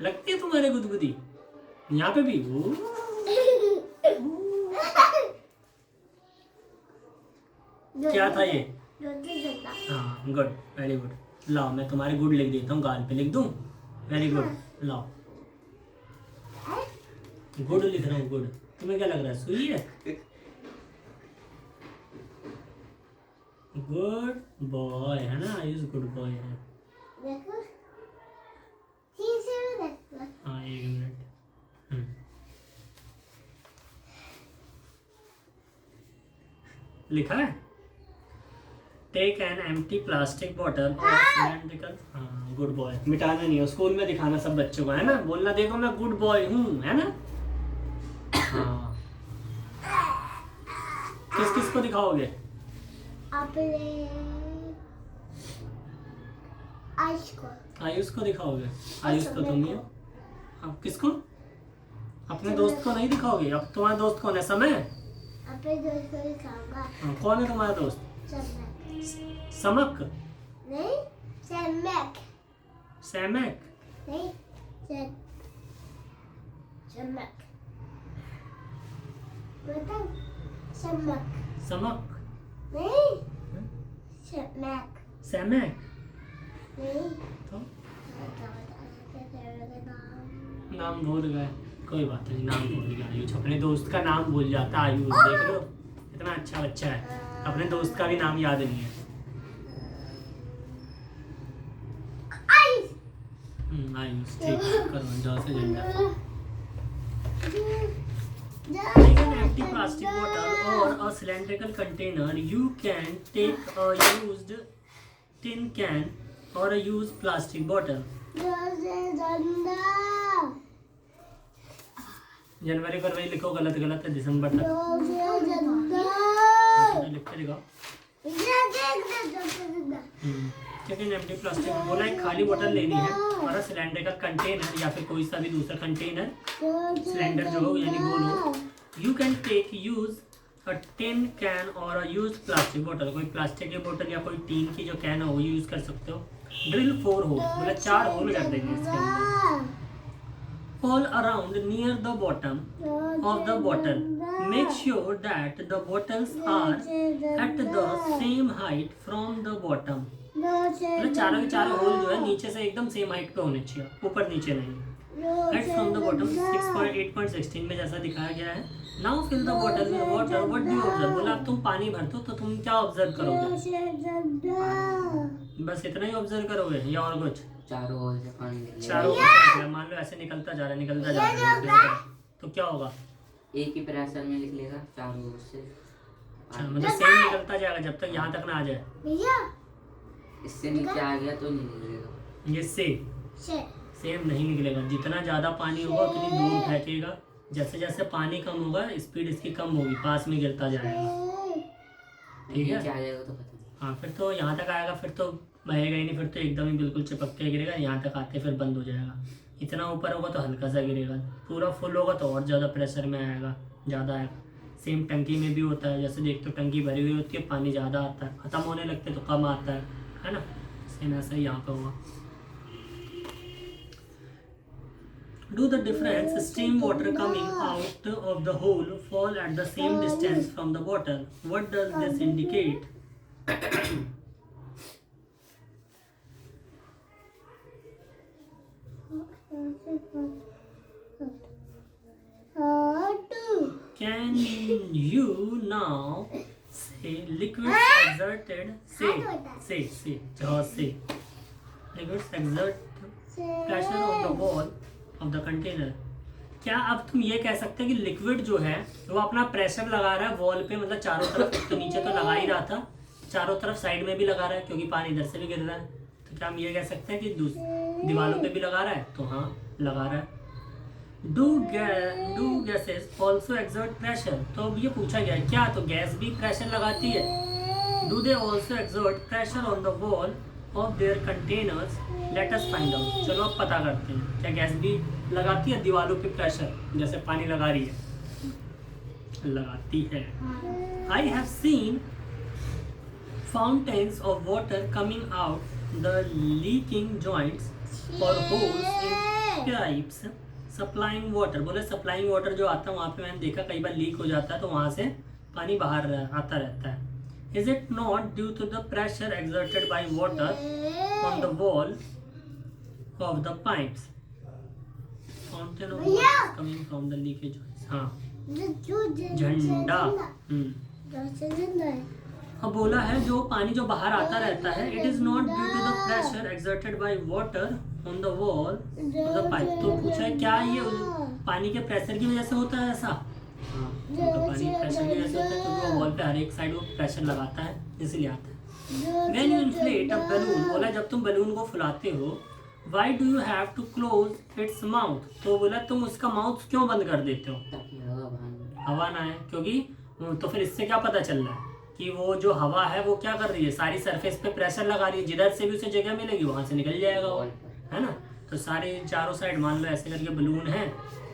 लगती है तुम्हारे गुदगुदी? यहाँ पे भी क्या था ये? हाँ, गुड, वेरी गुड। लाओ मैं तुम्हारे गुड लिख देता हूँ, गाल पे लिख दूँ। वेरी गुड, लाओ गुड लिख रहा हूँ, गुड। तुम्हें क्या लग रहा है, सुई है? गुड बॉय है ना आयुष, गुड बॉय है। हाँ, 1 मिनट। लिखा है take an empty plastic bottle और सिलेंड्रिकल। हाँ, गुड बॉय। मिटाना नहीं है, स्कूल में दिखाना सब बच्चों को, है ना? बोलना देखो मैं गुड बॉय हूँ, है ना? हाँ, किस किस को दिखाओगे? आयुष को दिखाओगे? आयुष तो तुम ही हो। अब किसको? अपने दोस्त को नहीं दिखाओगे? अब तुम्हारा दोस्त कौन है? समय? अपने दोस्त को दिखाऊंगा। हाँ, कौन है तुम्हारा दोस्त? समक? नहीं, सैमक। सैमक? नहीं, समक। बताओ, समक। समक? नहीं, सैमक। सैमक? नहीं, तो नाम भूल गए, कोई बात नहीं, नाम भूल गया आयुष। अपने दोस्त का नाम भूल जाता आयुष, देख लो इतना अच्छा बच्चा है, अपने दोस्त का भी नाम याद नहीं है। आयुष, ठीक, करो, जाओ से झंडा। Take an empty plastic bottle or a cylindrical container. You can take a used tin can or a used plastic bottle. जनवरी फरवरी लिखो, गलत गलत है, दिसंबर तक लिख के दिखाओ। सेकंड एम्प्टी प्लास्टिक बोला एक खाली बोतल लेनी है और सिलेंडर का कंटेनर या फिर कोई सा भी दूसरा कंटेनर सिलेंडर जो हो यानी गोल हो। You can take use a tin can और अ यूज प्लास्टिक बोतल, कोई प्लास्टिक की बोतल या कोई टीन की जो कैन हो वो यूज कर सकते हो। ड्रिल 4 होल, बोला 4 होल कर देंगे इसके अंदर। All around near the bottom of the bottle. Make sure that the bottles are at the same height from the bottom. मतलब चारों के चारों होल जो है नीचे से एकदम सेम हाइट पे होने चाहिए, ऊपर नीचे नहीं। Height from the bottom 6.8.16 में जैसा दिखाया गया है। Now fill the bottle with water. What do you observe? बोला अब तुम पानी भरते हो तो तुम क्या ऑब्जर्व करोगे? बस इतना ही ऑब्जर्व करोगे या और कुछ? चारों ओर से पानी निकलेगा। चारों ओर से निकलेगा। मान लो ऐसे निकलता जा रहा है तो क्या होगा? एक ही प्रेशर में निकलेगा चारों ओर से। अच्छा मतलब सेम निकलता जाएगा जब तक यहाँ तक ना आ जाए। इससे नीचे आ गया तो नहीं निकलेगा। ये सेम नहीं निकलेगा। जितना ज्यादा पानी होगा उतनी दूर फेंकेगा। जैसे जैसे पानी कम होगा स्पीड इसकी कम होगी, पास में गिरता जाएगा। ठीक है, नीचे आ जाएगा तो खत्म। हाँ फिर तो यहाँ तक आएगा, फिर तो बहेगा ही नहीं, फिर तो एकदम ही बिल्कुल चिपक के गिरेगा। यहाँ तक आते फिर बंद हो जाएगा। इतना ऊपर होगा तो हल्का सा गिरेगा, पूरा फुल होगा तो और ज़्यादा प्रेशर में आएगा, ज़्यादा आएगा। सेम टंकी में भी होता है, जैसे देख तो टंकी भरी हुई होती है, पानी ज़्यादा आता है, ख़त्म होने लगते तो कम आता है ना। सेम ऐसा ही यहाँ पे होगा। Do the difference steam water coming out of the hole fall at the same distance from the bottle? What does this indicate? Can you now say liquids exerted? Say. Liquids exert pressure on the wall of the container. क्या अब तुम ये कह सकते हैं कि लिक्विड जो है वो अपना प्रेशर लगा रहा है वॉल पे, मतलब चारों तरफ, तो नीचे तो लगा ही रहा था, चारों तरफ साइड में भी लगा रहा है क्योंकि पानी इधर से भी गिर रहा है। तो क्या हम ये कह सकते हैं कि दीवारों पे भी लगा रहा है? तो हाँ लगा रहा है। Do gases also exert pressure? तो अब ये पूछा गया है क्या, तो गैस भी प्रेशर लगाती है। Do they also exert pressure on the wall of their containers? Let us find out. चलो अब पता करते हैं क्या गैस भी लगाती है दीवारों पे प्रेशर, जैसे पानी लगा रही है? लगाती है। I have seen fountains of water coming out the leaking joints or holes in pipes supplying water. बोले सप्लाइंग वाटर जो आता है वहाँ पे मैंने देखा कई बार लीक हो जाता है तो वहाँ से पानी बाहर आता रहता है। Is it not due to the pressure exerted by water on the wall of the pipes? Fountain of water is coming from the leakage joints. हाँ झंडा। अब बोला है जो पानी जो बाहर आता रहता है, it is not due to the pressure exerted by water on the wall of the pipe. तो पूछा है क्या ये पानी के प्रेशर की वजह से होता है ऐसा? तो पानी प्रेशर की वजह से होता है क्योंकि वॉल पे हर एक साइड वो प्रेशर लगाता है, इसलिए आता है। When you inflate a balloon, बोला जब तुम बलून को फुलाते हो, why do you have to close its mouth? तो बोला तुम उसका माउथ क्यों बंद कर देते हो? ताकि हवा ना है। क्योंकि तो फिर इससे क्या पता चल रहा है कि वो जो हवा है वो क्या कर रही है, सारी सरफेस पे प्रेशर लगा रही है, जिधर से भी उसे जगह मिलेगी वहां से निकल जाएगा वो, है ना। तो सारे चारों साइड मान लो ऐसे करके बलून है,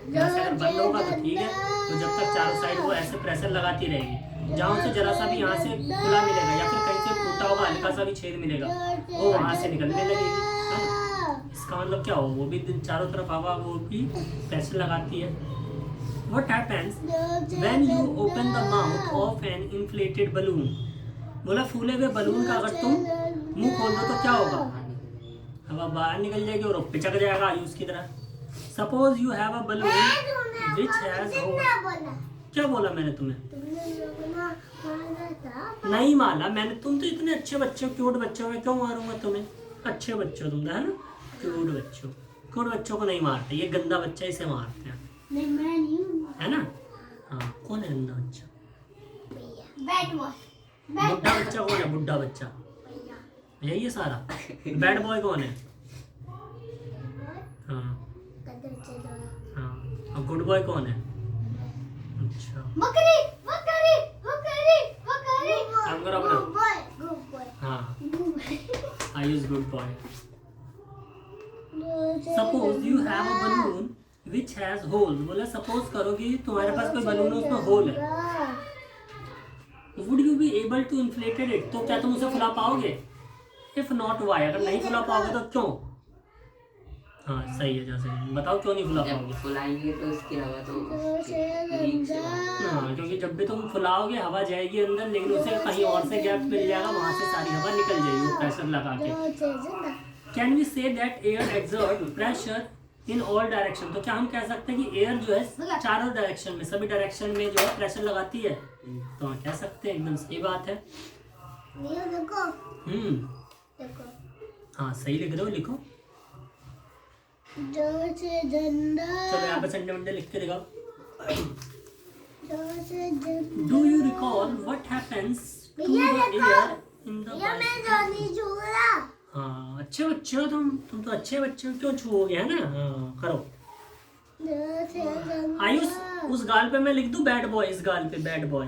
ऐसे अगर बंद होगा तो ठीक है, तो जब तक चारों साइड वो ऐसे प्रेशर लगाती रहेगी, जहाँ से जरा सा भी यहाँ से खुला मिलेगा या फिर कहीं से फूटा होगा हल्का सा भी छेद मिलेगा वो वहां से निकलने लगेगी, है ना। इसका मतलब क्या हो, वो भी चारों तरफ हवा वो भी प्रेशर लगाती है। What happens when you open the mouth of an inflated balloon? बोला फूले हुए बलून का अगर तुम मुंह खोल दो तो क्या होगा? हवा बाहर निकल जाएगी और पिचक जाएगा आयुष की तरह। Suppose you have a balloon which has क्या बोला मैंने तुम्हें? नहीं माला मैंने, तुम तो इतने अच्छे बच्चे, क्यूट बच्चे हो, मैं क्यों मारूंगा तुम्हें? अच्छे बच्चे हो तुम, है ना, क्यूट बच्चों। क्यूट बच्चों को नहीं मारते, ये गंदा बच्चा इसे मारते हैं, है ना। हाँ कौन है गंदा बच्चा? बुढ़ा बच्चा कौन है? बुढ़ा बच्चा यही है सारा। बैड बॉय कौन है? हाँ, और गुड बॉय कौन है? अच्छा, बकरी बकरी बकरी बकरी काम करो अपना। गुड बॉय हाँ, I use good boy. Suppose you have a balloon which has hole. बोला सपोज करो कि तुम्हारे पास कोई बलून है उसमें होल है, would you be able to inflated it? तो क्या तुम उसे फुला पाओगे? इफ नॉट वाई, अगर नहीं फुला पाओगे तो क्यों? हाँ सही है, जैसे बताओ क्यों नहीं फुला जब पाओगे? फुलाएंगे तो उसकी हवा तो लीक से बाहर। हाँ, क्योंकि जब भी तुम फुलाओगे हवा जाएगी अंदर, लेकिन उसे कहीं और से गैप मिल जाएगा, वहां से सारी हवा निकल जाएगी वो प्रेशर लगा के। Can we say that air exert pressure in all direction? तो क्या हम कह सकते हैं कि एयर जो है चारों डायरेक्शन में, सभी डायरेक्शन में जो है प्रेशर लगाती है? तो हम कह सकते हैं, एकदम सही बात है। देखो देखो हाँ सही लिख रहे हो, लिखो। जो से झंडा चलो यहाँ पे संडे मंडे लिख के दिखाओ। जो से झंडा do you recall what happens to the air in the ये मैं जानी झूला हाँ अच्छे बच्चे हो तुम तो अच्छे बच्चे हो, क्यों छुओगे, है ना? हाँ करो। जो से झंडा आयुष उस गाल पे मैं लिख दूं बैड बॉय, इस गाल पे बैड बॉय।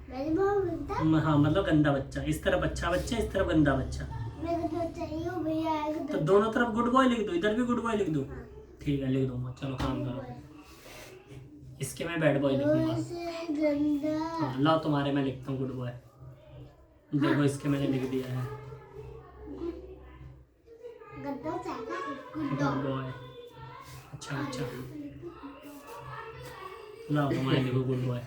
मेरी बहुत मिलता हाँ मतलब गंदा बच्चा, इस तरफ अच्छा बच्चा, इस तरफ गंदा बच्चा। मेरे को चाहिए भैया तो दोनों तरफ गुड बॉय लिख दो, इधर भी गुड बॉय लिख दो। ठीक है लिख दूंगा, चलो काम करो। इसके मैं बैड बॉय लिखूंगा। से झंडा हाँ लाओ तुम्हारे मैं लिखता हूँ गुड बॉय। देखो इसके मैंने लिख दिया है गद्दा चाहता गुड बॉय। अच्छा अच्छा, लाओ तुम्हारे लिखो गुड बॉय।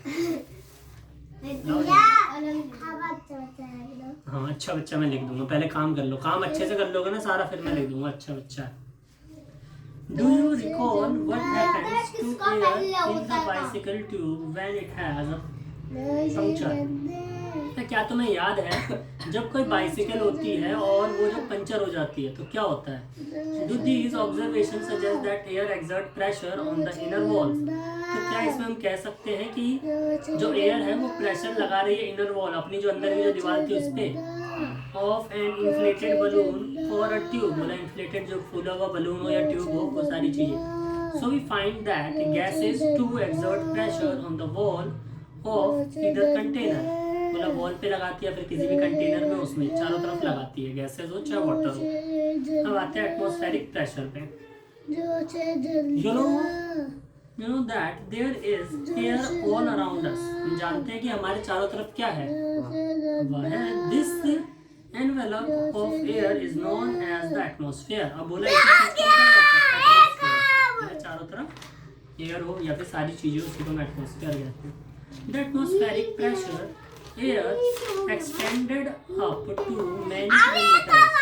हाँ अच्छा बच्चा मैं लिख दूंगा, पहले काम कर लो, काम अच्छे से कर लोगे ना सारा, फिर मैं लिख दूंगा अच्छा बच्चा। Do you recall what happens to air in the bicycle tube when it has a puncture? तो क्या तुम्हें याद है जब कोई बाइसिकल होती है और वो जब पंचर हो जाती है तो क्या होता है? Do these observation suggest that air exert pressure on the inner walls? तो क्या इसमें हम कह सकते हैं कि जो एयर है वो प्रेशर लगा रही है इनर वॉल, अपनी जो अंदर की जो दीवार थी उस पे, of an inflated balloon for a tube? बोला इन्फ्लेटेड जो फूला हुआ बलून हो या ट्यूब हो, वो सारी चीजें। So we find that gases to exert pressure on the wall of either container. बोला वॉल पे लगाती है फिर किसी भी कंटेनर में, उसमें चारों तरफ लगाती है, गैसेस हो चाहे वाटर हो। अब आते हैं एटमॉस्फेरिक प्रेशर पे। You know that there is air all around us. हम जानते हैं कि हमारे चारों तरफ क्या है, वह है this envelope of air is known as the atmosphere. अब बोला इसी चीज को क्या कहते हैं? Atmosphere. चारों तरफ एयर हो या फिर सारी चीजें, उसको हम एटमॉस्फेयर कहते हैं। The atmospheric pressure air extended up to many kilometers.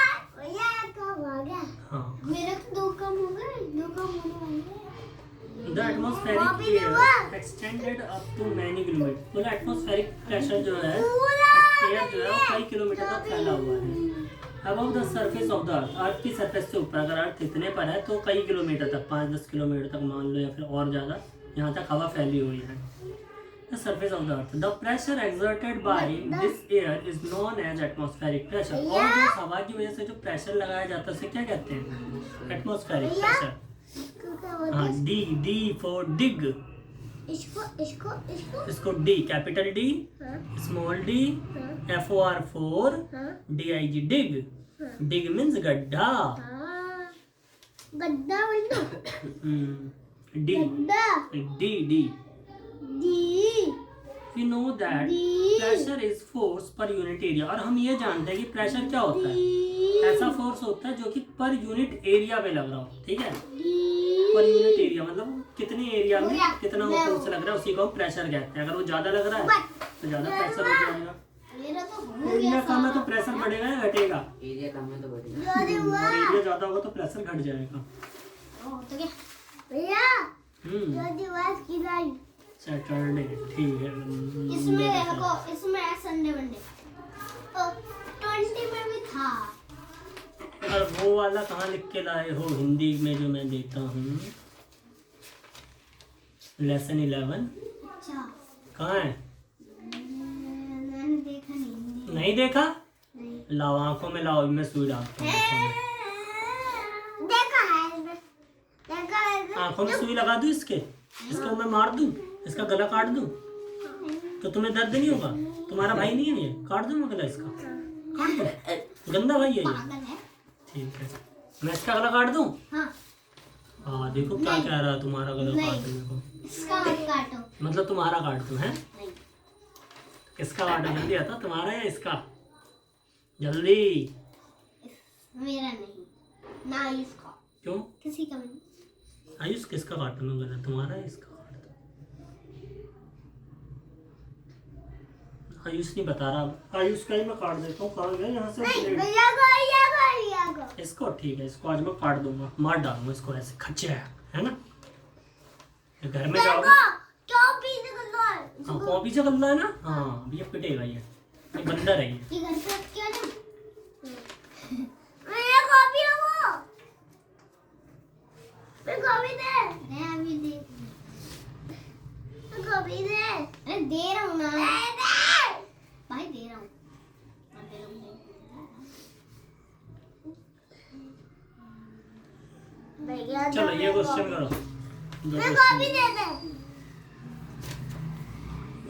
हाँ मेरे दो कम हो गए, दो कम होने वाले। The atmospheric air extended up to many kilometers. बोला एटमॉस्फेरिक प्रेशर जो है, एयर जो है वो कई किलोमीटर तक फैला हुआ है। Above the surface of the earth, अर्थ की सरफेस से ऊपर, अगर अर्थ इतने पर है तो कई किलोमीटर तक, 5-10 किलोमीटर तक मान लो या फिर और ज़्यादा, यहाँ तक हवा फैली हुई है। The surface of the earth. The pressure exerted by this air is known as atmospheric pressure. और जो हवा की वजह से जो प्रेशर लगाया जाता है उसे क्या कहते हैं? Atmospheric pressure. हाँ डी फॉर डिग। इसको D, capital D, small D, FOR for DIG, dig. Dig means गड्ढा। गड्ढा बोलो। D D D We know that pressure is force per unit area. और हम ये जानते हैं कि प्रेशर क्या होता है? ऐसा फोर्स होता है जो कि पर यूनिट एरिया पे लग रहा हो, ठीक है? पर यूनिट एरिया मतलब कितने एरिया में कितना वो फोर्स लग रहा है, उसी को हम प्रेशर कहते हैं। अगर वो ज्यादा लग रहा है तो ज्यादा प्रेशर हो जाएगा, एरिया कम है तो प्रेशर बढ़ेगा या घटेगा? एरिया कम है तो बढ़ेगा, और एरिया ज्यादा होगा तो प्रेशर घट जाएगा। सैटरडे ठीक है। इसमें देखो, इसमें संडे मंडे 20 में भी था। और वो वाला कहाँ लिख के लाए हो हिंदी में जो मैं देता हूँ? लेसन 11 अच्छा कहाँ है? मैंने देखा नहीं। नहीं देखा? नहीं लाओ आंखों में लाओ, मैं सुई डालता हूँ आंखों में। देखा है, देखा है। आंखों देखो मैं सुई लगा दूं इसके, इसको मैं मार दूं, इसका गला काट दूं तो तुम्हें दर्द नहीं होगा? तुम्हारा भाई नहीं है ये? काट दूं मैं गला इसका? काट दूं? गंदा भाई है ये? पागल है। ठीक है, मैं इसका गला काट दूं? हाँ हाँ देखो क्या कह रहा है, तुम्हारा गला नहीं। काट दूं को, इसका मत काटो। मतलब तुम्हारा काट दूं? है नहीं किसका काटो? जल्दी आता, तुम्हारा या इसका? जल्दी। मेरा नहीं ना इसका, क्यों? किसी का नहीं। आयुष किसका काटूं मैं गला, तुम्हारा या इसका? आयुष नहीं बता रहा, आयुष का ही मैं काट देता हूँ। कहाँ गया यहाँ से नहीं ब्लेड? भैया को इसको ठीक है, इसको आज मैं काट दूंगा, मार डालूंगा इसको ऐसे खच्चे है ना। ये घर में जाओगे, क्या पीने का है? हाँ कॉपी से गंदा है ना, हाँ अब ये पिटेगा, ये बंदर है ये। ये घर पे क्या ना मेरा कॉपी है वो, मैं कॉपी दे, मैं अभी दे, मैं कॉपी दे, अरे दे रहा हूँ ना, भाई दे रहा हूँ, मैं दे रहा हूँ। भैया चलो ये क्वेश्चन करो, मैं copy they they.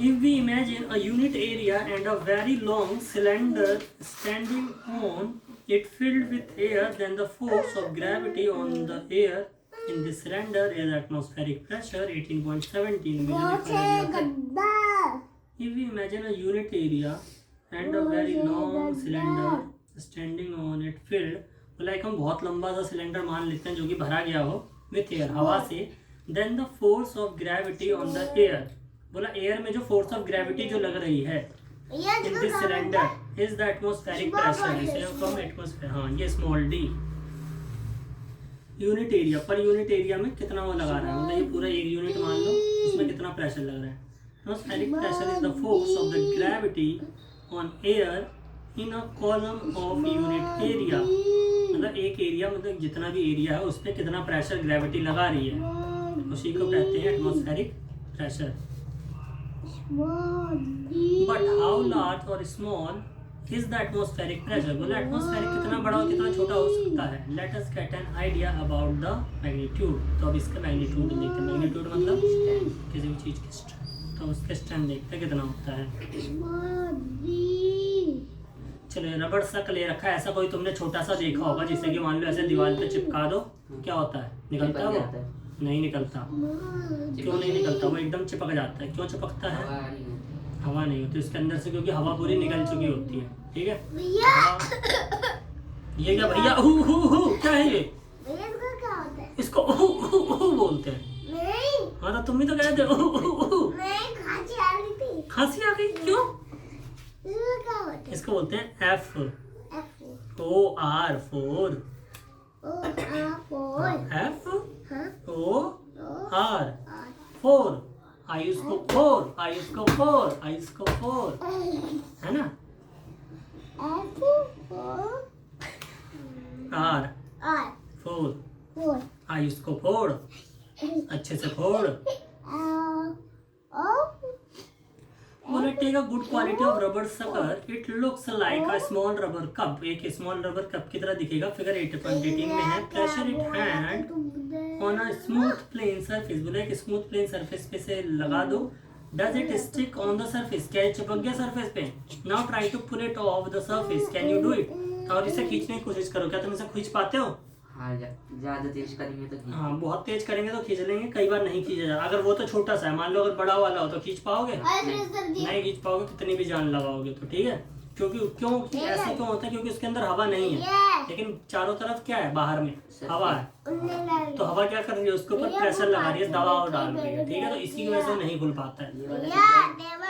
If we imagine a unit area and a very long cylinder standing on it filled with air, then the force of gravity on the air in this cylinder is atmospheric pressure 18.17 millimeter. If we imagine a unit area and a very long cylinder standing on it filled, like हम बहुत लंबा सा सिलेंडर मान लेते हैं जो कि भरा गया हो विथ एयर, हवा से, then the force of gravity on the air, बोला एयर में जो फोर्स ऑफ ग्रेविटी जो लग रही है in this cylinder is the atmospheric pressure, इसे हम कम एटमॉस्फेयर, हाँ ये स्मॉल डी। यूनिट एरिया, पर यूनिट एरिया में कितना वो लगा रहा है, मतलब ये पूरा एक यूनिट मान लो, उसमें कितना प्रेशर लग रहा है। Atmospheric pressure is the force of the gravity on air in a column of unit area, मतलब एक एरिया, मतलब जितना भी एरिया है उस पर कितना प्रेशर ग्रेविटी लगा रही है, उसी को कहते हैं atmospheric pressure. But how large और small is the atmospheric pressure, बोला एटमॉस्फेरिक कितना बड़ा और कितना छोटा हो सकता है। Let us get an idea about the magnitude, तो अब इसका मैग्नीट्यूड देखते हैं, मैग्नीट्यूड मतलब किसी भी चीज की स्ट्रेंथ, तो उसके स्ट्रेंथ देखते हैं कितना होता है। चलो रबड़ सक ले रखा है, ऐसा कोई तुमने छोटा सा देखा होगा जिसे कि मान लो ऐसे दीवार पे चिपका दो, क्या होता है, निकलता है वो? नहीं निकलता। क्यों नहीं निकलता? वो एकदम चिपक जाता है। क्यों चिपकता है? हवा नहीं होती उसके अंदर से, क्योंकि हवा पूरी निकल चुकी होती है। ठीक है, ये क्या भैया क्या है ये? इसको बोलते हैं। हाँ तो तुम भी तो कहते हो। खांसी आ गई, क्यों? इसको बोलते हैं F O R, four, F O R, four. Ayush को फोर, आयुष को फोर, आयुष को फोर, है ना? आर फोर, आयुष को फोड़, अच्छे से फोड़। When I take a good quality of rubber sucker, it looks like a small rubber cup. एक small rubber cup की तरह दिखेगा। फिगर 8.18 में है। Pressure it hand on a smooth plane surface. बोले एक smooth plane surface पे से लगा दो। Does it stick on the surface? क्या ये चिपक गया surface पे? Now try to pull it off the surface. Can you do it? और इसे खींचने की कोशिश करो। क्या तुम इसे खींच पाते हो? हाँ, ज्यादा तेज करेंगे तो खींच, हाँ बहुत तेज करेंगे तो खींच लेंगे, कई बार नहीं खींचा जाता। अगर वो तो छोटा सा है, मान लो अगर बड़ा वाला हो तो खींच पाओगे? नहीं खींच पाओगे, कितनी भी जान लगाओगे तो। ठीक है, क्योंकि क्यों ऐसे क्यों होता है? क्योंकि उसके अंदर हवा नहीं है, लेकिन चारों तरफ क्या है? बाहर में हवा है। तो हवा क्या कर रही है? उसके ऊपर प्रेशर लगा रही है, दबाव डाल रही है। ठीक है, तो इसकी वजह से नहीं खुल पाता है।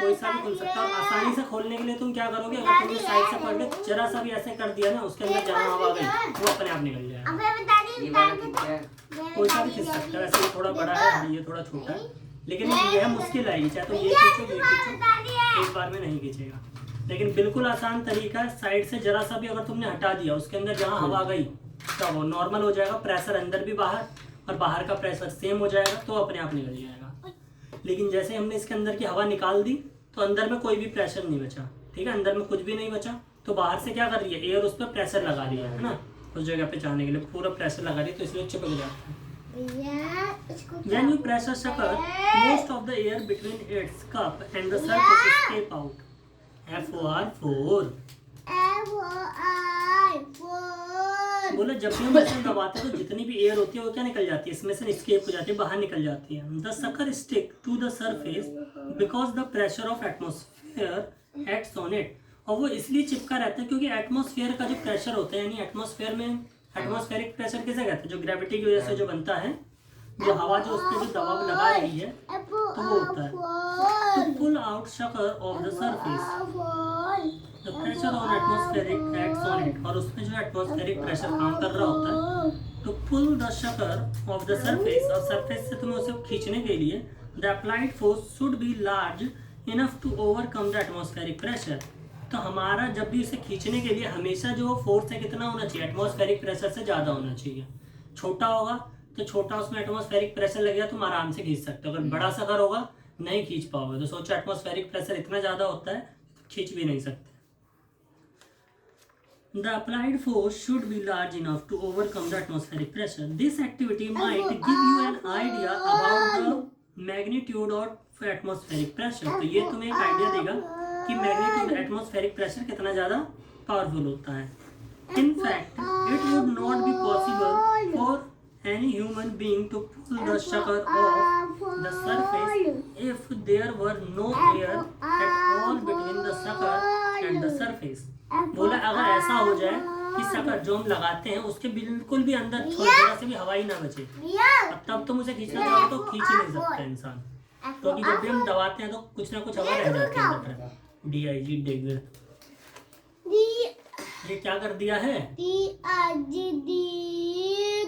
कोई सा भी खुल सकता है। आसानी से खोलने के लिए तुम क्या करोगे? अगर तुमने साइड से पकड़ के जरा सा भी ऐसे कर दिया ना, उसके अंदर जहाँ हवा गई वो अपने आप निकल जाएगा। ये वाला ठीक है। कोई सा भी खींच सकता है। वैसे ये थोड़ा बड़ा है, ये थोड़ा छोटा है, लेकिन यह मुश्किल आएगी। चाहे तो ये खींचो, ये खींचो, एक बार में नहीं खींचेगा। लेकिन बिल्कुल आसान तरीका है, साइड से जरा सा भी अगर तुमने हटा दिया, उसके अंदर जहाँ हवा गई तो वो नॉर्मल हो जाएगा। प्रेशर अंदर भी बाहर, और बाहर का प्रेशर सेम हो जाएगा, तो अपने आप निकल जाएगा। लेकिन जैसे हमने इसके अंदर की हवा निकाल दी तो अंदर में कोई भी प्रेशर नहीं बचा। ठीक है, अंदर में कुछ भी नहीं बचा, तो बाहर से क्या कर रही है? एयर उस पर प्रेशर लगा रही है ना, उस जगह पे जाने के लिए पूरा प्रेशर लगा रही है, तो इसलिए चिपक जाता है। When you press a sucker, most of the air between its cup and the surface escape out. F-O-R-4. बोला जब भी हम इसे दबाते हैं तो जितनी भी एयर होती है वो क्या निकल जाती है, इसमें से एस्केप हो जाती है, बाहर निकल जाती है. The sucker stick to the surface because the pressure of atmosphere acts on it. और वो इसलिए चिपका रहता है क्योंकि एटमोसफेयर का जो प्रेशर होता है, यानी एटमोसफेयर में एटमोस्फेरिक प्रेशर किसे कहते हैं, जो ग्रेविटी की वजह से जो बनता है, जो हवा जो उस पर जो दबाव लगा रही है तो वो होता है. To pull out sucker of the surface the pressure on atmospheric acts on it. और उसमें जो एटमोस्फेरिक प्रेशर काम कर रहा होता है to pull the sucker of the surface. और सरफेस से तुम्हें उसे खींचने के लिए the applied force should be large enough to overcome the atmospheric pressure. तो हमारा जब भी उसे खींचने के लिए हमेशा जो फोर्स है कितना होना चाहिए, एटमॉस्फेरिक प्रेशर से ज़्यादा होना चाहिए. छोटा होगा तो छोटा उसमें एटमॉस्फेरिक प्रेशर लगेगा, तुम आराम से खींच सकते हो. अगर बड़ा सकर होगा नहीं खींच पाओगे. तो सोचो एटमॉस्फेरिक प्रेशर इतना ज़्यादा होता है खींच भी नहीं सकते. The applied force should be large enough to overcome the atmospheric pressure. This activity might give you an idea about the magnitude of atmospheric pressure. तो ये तुम्हें एक आइडिया देगा कि मैग्नीट्यूड एटमॉस्फेरिक प्रेशर कितना ज़्यादा पावरफुल होता है. In fact, it would not be possible for any human being to pull the sucker off the surface if there were no air at all between the sucker and the surface. बोला अगर ऐसा हो जाए कि शकर जो हम लगाते हैं उसके बिल्कुल भी अंदर थोड़ा से भी हवा ही ना बचे, तब तुम उसे खींचना चाहो तो खींच ही नहीं सकता इंसान. क्योंकि जब भी हम दबाते हैं तो कुछ ना कुछ हवा रह जाती है अंदर. DIG डिग. ये क्या कर दिया है,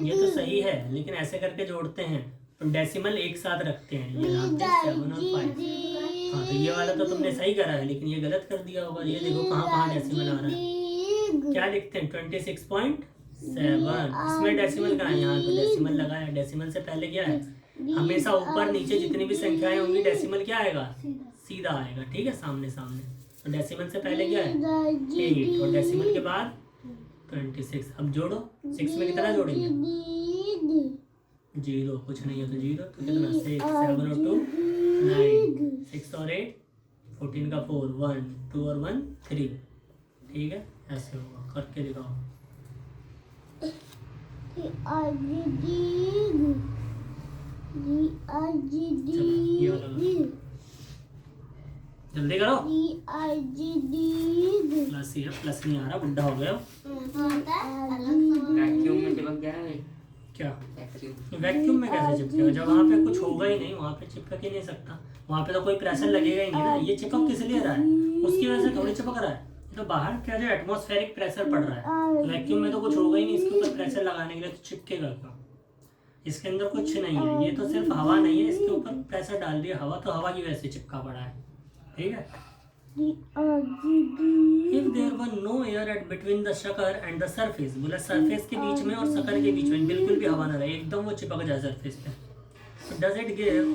ये तो सही है लेकिन ऐसे करके जोड़ते हैं तो डेसिमल एक साथ रखते हैं. ये 7 और 5. हाँ तो ये वाला तो तुमने सही करा है लेकिन ये गलत कर दिया होगा. ये देखो कहाँ कहाँ डेसिमल आ रहा है. क्या लिखते हैं 26.7. इसमें डेसिमल कहाँ है, यहाँ तो डेसिमल लगा है. डेसिमल से पहले क्या है, हमेशा ऊपर नीचे जितनी भी संख्याएं होंगी डेसिमल क्या आएगा, सीधा आएगा. ठीक है, सामने सामने. तो डेसिमल से पहले क्या है 8 और डेसिमल के बाद 26. अब जोड़ो, 6 में कितना जोड़ेंगे 0. कुछ नहीं है तो 0. तो कितना 6 7 और 2 9 6 और 8 14 का 4 1 2 और 1 3. ठीक है, ऐसे होगा. करके दिखाओ. ये वाला जल्दी करो. प्लस ही है, प्लस नहीं आ रहा, बुढ़ा हो गया. वैक्यूम में चिपक गया है. क्या वैक्यूम में कैसे चिपकेगा, जब वहाँ पे कुछ होगा ही नहीं, वहाँ पे चिपक ही नहीं सकता. वहाँ पे तो कोई प्रेशर लगेगा ही नहीं ना. ये चिपक किस लिए रहा है, उसकी वजह से थोड़ी चिपक रहा है. तो बाहर क्या जो एटमॉस्फेरिक प्रेशर पड़ रहा है, तो वैक्यूम में तो कुछ होगा ही नहीं. इसके ऊपर प्रेशर लगाने के लिए तो चिपकेगा क्यों, इसके अंदर कुछ नहीं है. ये तो सिर्फ हवा नहीं है, इसके ऊपर प्रेशर डाल दिया हवा, तो हवा की वजह से चिपका पड़ा है. ठीक है. If there were no air at between the sucker and the surface, बोला सरफेस के बीच में और शकर के बीच में बिल्कुल भी हवा ना रहे, एकदम वो चिपक जाए सरफेस पे. So does it give you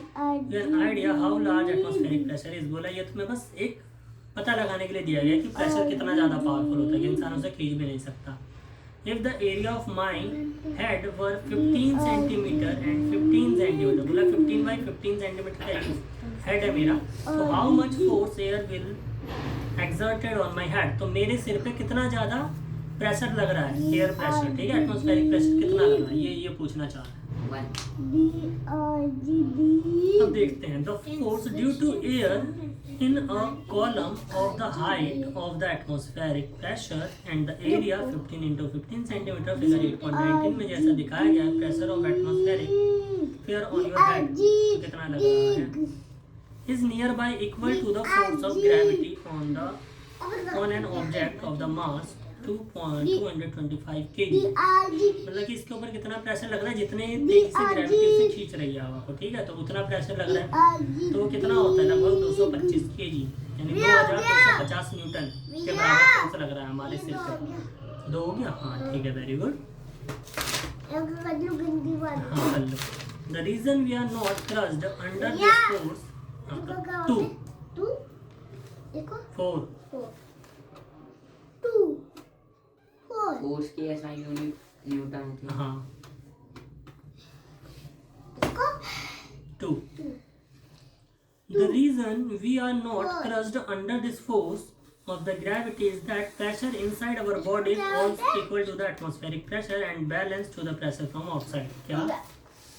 an idea how large atmospheric pressure is? बोला ये तुम्हें बस एक पता लगाने के लिए दिया गया कि प्रेशर कितना ज़्यादा पावरफुल होता है कि इंसान उसे खींच भी नहीं सकता. If the area of my head were 15 centimeter and 15 centimeter, बोला 15 by 15 centimeter का हेड है मेरा, तो how much force air will exerted on my head? तो मेरे सिर पे कितना ज़्यादा प्रेशर लग रहा है, एयर प्रेशर. ठीक है, एटमॉस्फेरिक प्रेशर कितना लग रहा है, ये पूछना चाह रहा है. अब देखते हैं. The force due to air in a column of the height of the atmospheric pressure and the area 15 into 15 centimeter figure 8.19 में जैसा दिखाया गया है, pressure of atmospheric sphere on your head कितना लग रहा है, is nearby equal to the force of gravity on an object of the mass 225 kg. मतलब कि इसके ऊपर कितना प्रेशर लग रहा है, जितने तेज से ग्रेविटी से खींच रही है हवा को. ठीक है, तो उतना प्रेशर लग रहा है. तो वो कितना होता है, लगभग 225 kg, यानी 2250 न्यूटन के बराबर फोर्स लग रहा है हमारे सिर पे. 2 हो गया. हाँ ठीक है, वेरी गुड. हाँ कर लो. The reason we are not crushed under this force 2 4 force की SI यूनिट न्यूटन होती है. हाँ 2. The reason we are not crushed under this force of the gravity is that pressure inside our body is also equal to the atmospheric pressure and balanced to the pressure from outside. क्या?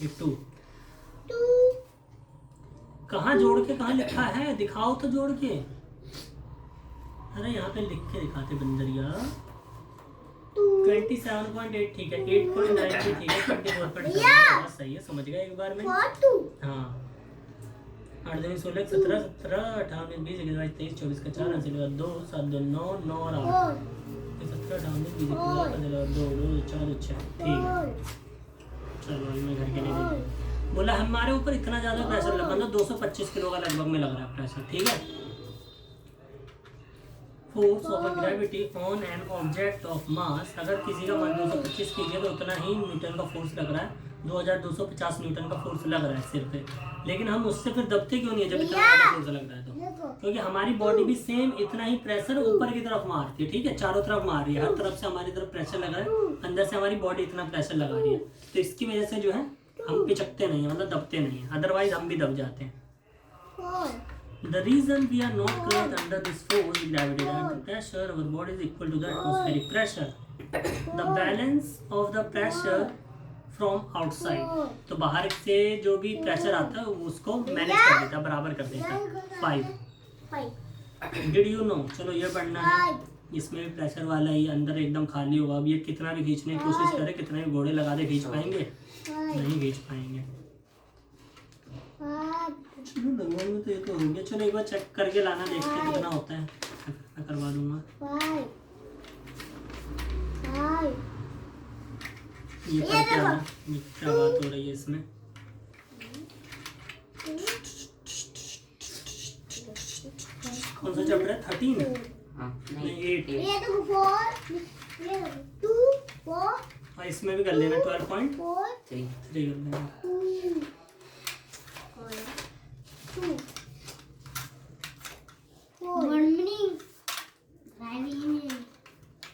ये 2. कहाँ जोड़ के कहाँ लिखा है? दिखाओ तो जोड़ के. अरे यहाँ पे लिख के दिखाते बंदरिया. 27.8 ठीक है, 8.9 भी ठीक है, 24.7 बहुत सही है, समझ गए एक बार में. हाँ 8 2 16 17 17 18 20 21 22 23 24 का 4 8 2 7 2 9 9 और 8 17 18 20 21 2 2 4 6 ठीक है. चलो मैं घर के लिए बोला हमारे ऊपर इतना ज़्यादा प्रेशर लगा, मतलब 225 किलो का लगभग में लग रहा है प्रेशर. ठीक है. Force of gravity on an object of mass, अगर किसी का मान 225 कीजिए तो उतना ही न्यूटन का फोर्स लग रहा है. 2250 न्यूटन का फोर्स लग रहा है सिर पे. लेकिन हम उससे फिर दबते क्यों नहीं है जब इतना ज़्यादा फोर्स लग रहा है तो? क्योंकि हमारी बॉडी भी सेम इतना ही प्रेशर ऊपर की तरफ मारती है. ठीक है, चारों तरफ मार रही है, हर तरफ से हमारी तरफ प्रेशर लग रहा है, अंदर से हमारी बॉडी इतना प्रेशर लगा रही है. तो इसकी वजह से जो है हम पिचकते नहीं है, मतलब दबते नहीं है, अदरवाइज हम भी दब जाते हैं. The reason we are not crushed under this force is gravity. That the pressure of our body is equal to the atmospheric pressure. The balance of the pressure from outside. तो बाहर से जो भी प्रेशर आता है उसको मैनेज कर देता है, बराबर कर देता है. 5. Did you know? चलो ये पढ़ना है. इसमें भी प्रेशर वाला ही, अंदर एकदम खाली होगा. अब ये कितना भी खींचने की कोशिश करे, कितना भी घोड़े लगा दे, खींच पाएंगे? नहीं खींच पाएंगे. चलो लगभग में तो ये तो हो गया. चलो एक बार चेक करके लाना, देखते हैं कितना होता है. मैं करवा दूंगा. ये करके आना. क्या बात हो रही है इसमें? कौन सा चैप्टर है? 13? नहीं 8. हाँ इसमें भी कर लेना. 12.3 कर लेना.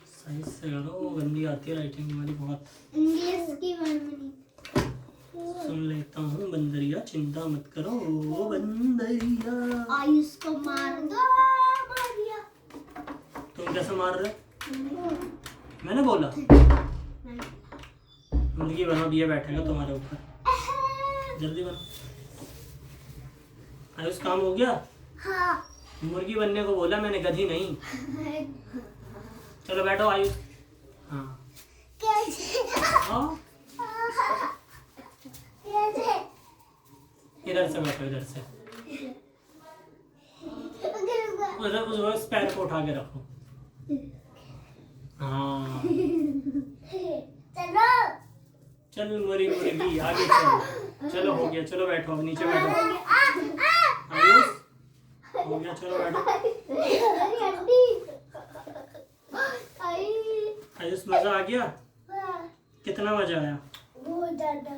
सही से करो, गंदी आती है राइटिंग हमारी बहुत. इंग्लिश की सुन लेता हूँ बंदरिया, चिंता मत करो बंदरिया. आयुष को मार दो. तुम कैसे मार रहे? मैंने बोला मुर्गी बनो, ये बैठेगा तुम्हारे ऊपर. जल्दी बनो. आयुष काम हो गया? हाँ. मुर्गी बनने को बोला मैंने, गधी नहीं. चलो बैठो आयुष. हाँ इधर से बैठो, इधर से. उस पैर को उठा के रखो. हाँ चल मुर्गी आगे चलो. चलो हो गया, चलो बैठो, अब नीचे बैठो. आयुष हो गया, चलो बैठो. आयुष मजा आ गया? कितना मजा आया? बहुत ज्यादा.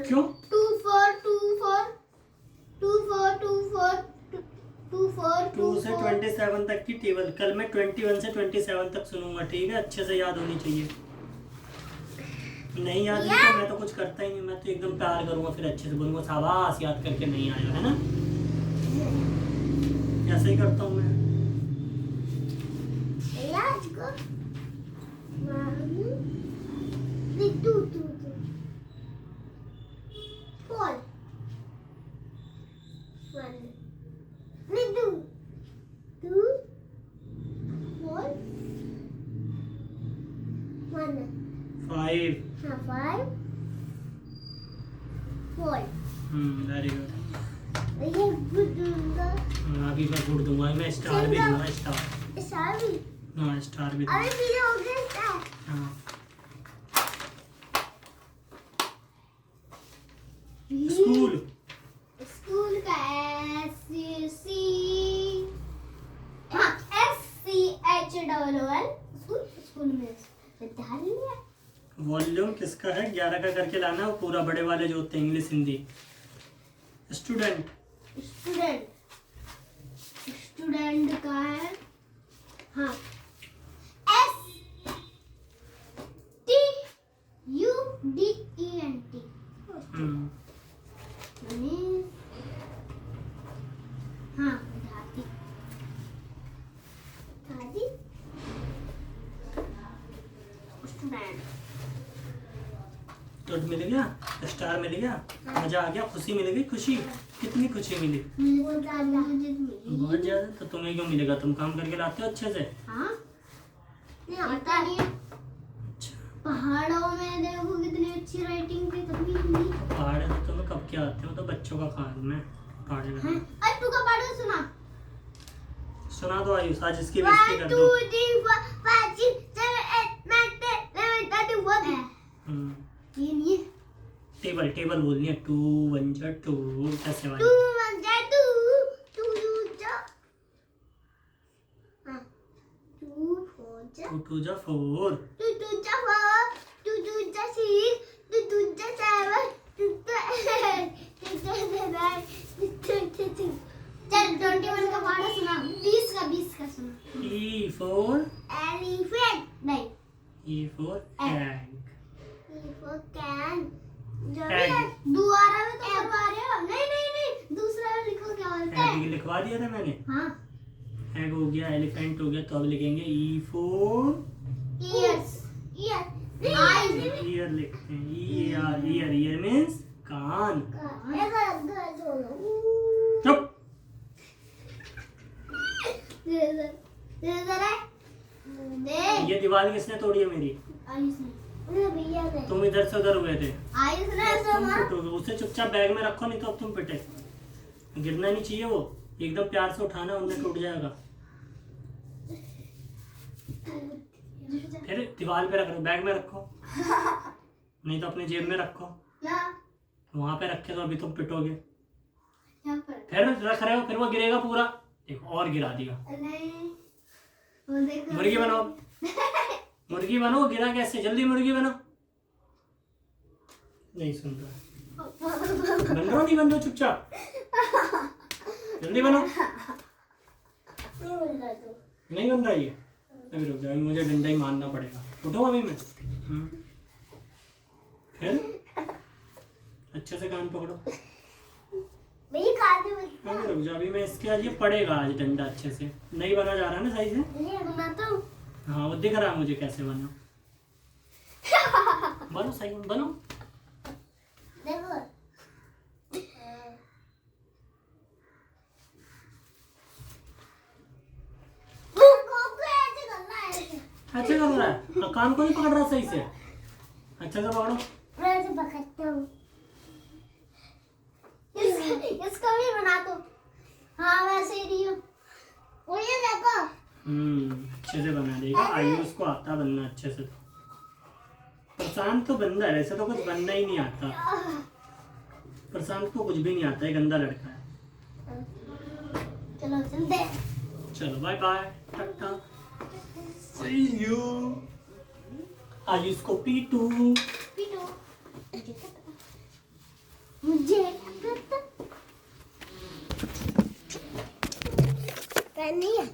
क्यों? 2 4 2 4 2 4 2 4 2 4 2 से 27 तक की टेबल कल मैं 21 से 27 तक सुनूंगा. ठीक है, अच्छे से याद होनी चाहिए. नहीं याद नहीं तो मैं तो कुछ करता ही नहीं. मैं तो एकदम प्यार करूंगा, फिर अच्छे से बोलूंगा शाबाश याद करके नहीं आया है ना. ऐसे ही करता हूँ मैं. याद कर. Very good. अभी मैं गुड दूंगा. मैं स्टार भी दूंगा. स्टार हाँ स्टार भी दूंगा. हाँ स्कूल का SCHOOL स्कूल में विद्यालय. वॉल्यूम किसका है? 11 का करके लाना. वो पूरा बड़े वाले जो होते हैं इंग्लिश हिंदी. स्टूडेंट का है. हाँ STUDENT. हाँ दादी दादी स्टूडेंट तो मिल गया, स्टार मिल गया, मजा आ गया, खुशी मिल गई। खुशी कितनी खुशी मिली? बहुत ज्यादा बहुत ज्यादा। तो तुम्हें क्यों मिलेगा? तुम काम करके लाते हो अच्छे से। हाँ नहीं आता नहीं है। अच्छा, पहाड़ों में देखो कितनी अच्छी राइटिंग थी तभी नहीं। पहाड़ है तो तुम्हें कब क्या आते हो? तो बच्चों का काम है पहाड़ में। हैं आज तू का पढ़ो सुना सुना दो आयुष, आज इसकी बेइज्जती 1 कर 2 दो। 3 4 5 6 7 8 9 10 11 12 13 हम्म, ये नहीं है टेबल टेबल बोलनी है। 2 1 जा 2 कैसे 2 वाली? 1 जा 2 2 जा हाँ 2 4 जा 2 2 जा 4 2 2 जा 4 2 2 जा 6 2 2 जा 7 2 2 8 2 2 9 2 2 चल 21 का पढ़ा सुना 20 का सुना E for एलिफेंट नहीं E for egg। वो कैन जो भी Egg। है दोबारा में तो करवा रहे हो नहीं नहीं नहीं दूसरा लिखो क्या बोलते egg हैं लिखवा दिया था मैंने। हाँ egg हो गया, एलिफेंट हो गया, तो अब लिखेंगे E for years year eyes ear लिखते हैं। ear means कान। चुप। दे ये दीवार किसने तोड़ी है मेरी? आयुष ने भैया ने तुम इधर से उधर हुए थे। आयुष ने ऐसा तुम मारा पिटोगे, उसे चुपचाप बैग में रखो, नहीं तो अब तुम पिटे। गिरना नहीं चाहिए वो, एकदम प्यार से उठाना, उनमें टूट जाएगा। फिर दीवार पे रख दो, बैग में रखो, नहीं तो अपनी जेब में रखो। ना वहां पे रखे तो अभी तुम पिटोगे। यहाँ पर फिर रख रहे हो, फिर वो गिरेगा पूरा। देखो और गिरा दिया। नहीं वो देखो मुर्गी बनो, मुर्गी बनो। गिरा कैसे? जल्दी मुर्गी बनो। नहीं सुन रहा। बन रहा नहीं? बन रहा, चुपचाप जल्दी बनो। नहीं बोल रहा तू नहीं बन रहा ये। अभी रुक जाओ, मुझे डंडा ही मारना पड़ेगा। उठो अभी मैं। फिर अच्छे से कान पकड़ो। मेरी खाते में अभी रुक जाओ, अभी मैं इसके आज ये पड़ेगा आज डंडा अच्छे से। नहीं बना जा रहा ना सही से। ये बनाता हूँ हाँ वो दिख रहा है मुझे कैसे बना। बनो सही बनो। देखो ऐसे करना है ऐसे अच्छा कर रहा है। कान को नहीं पकड़ रहा सही से। अच्छा से पकड़ो। मैं ऐसे पकड़ता हूँ इसका भी बना दो हाँ वैसे ही रही हो वो ये देखो अच्छे से बना देगा। आयुष को आता बनना अच्छे से। प्रशांत तो बंदा है, वैसे तो कुछ बनना ही नहीं आता। प्रशांत को कुछ भी नहीं आता है, गंदा लड़का है। चलो चलते हैं चलो bye bye, tata, see you. Ayush को पीटू। पीटो मुझे करनी है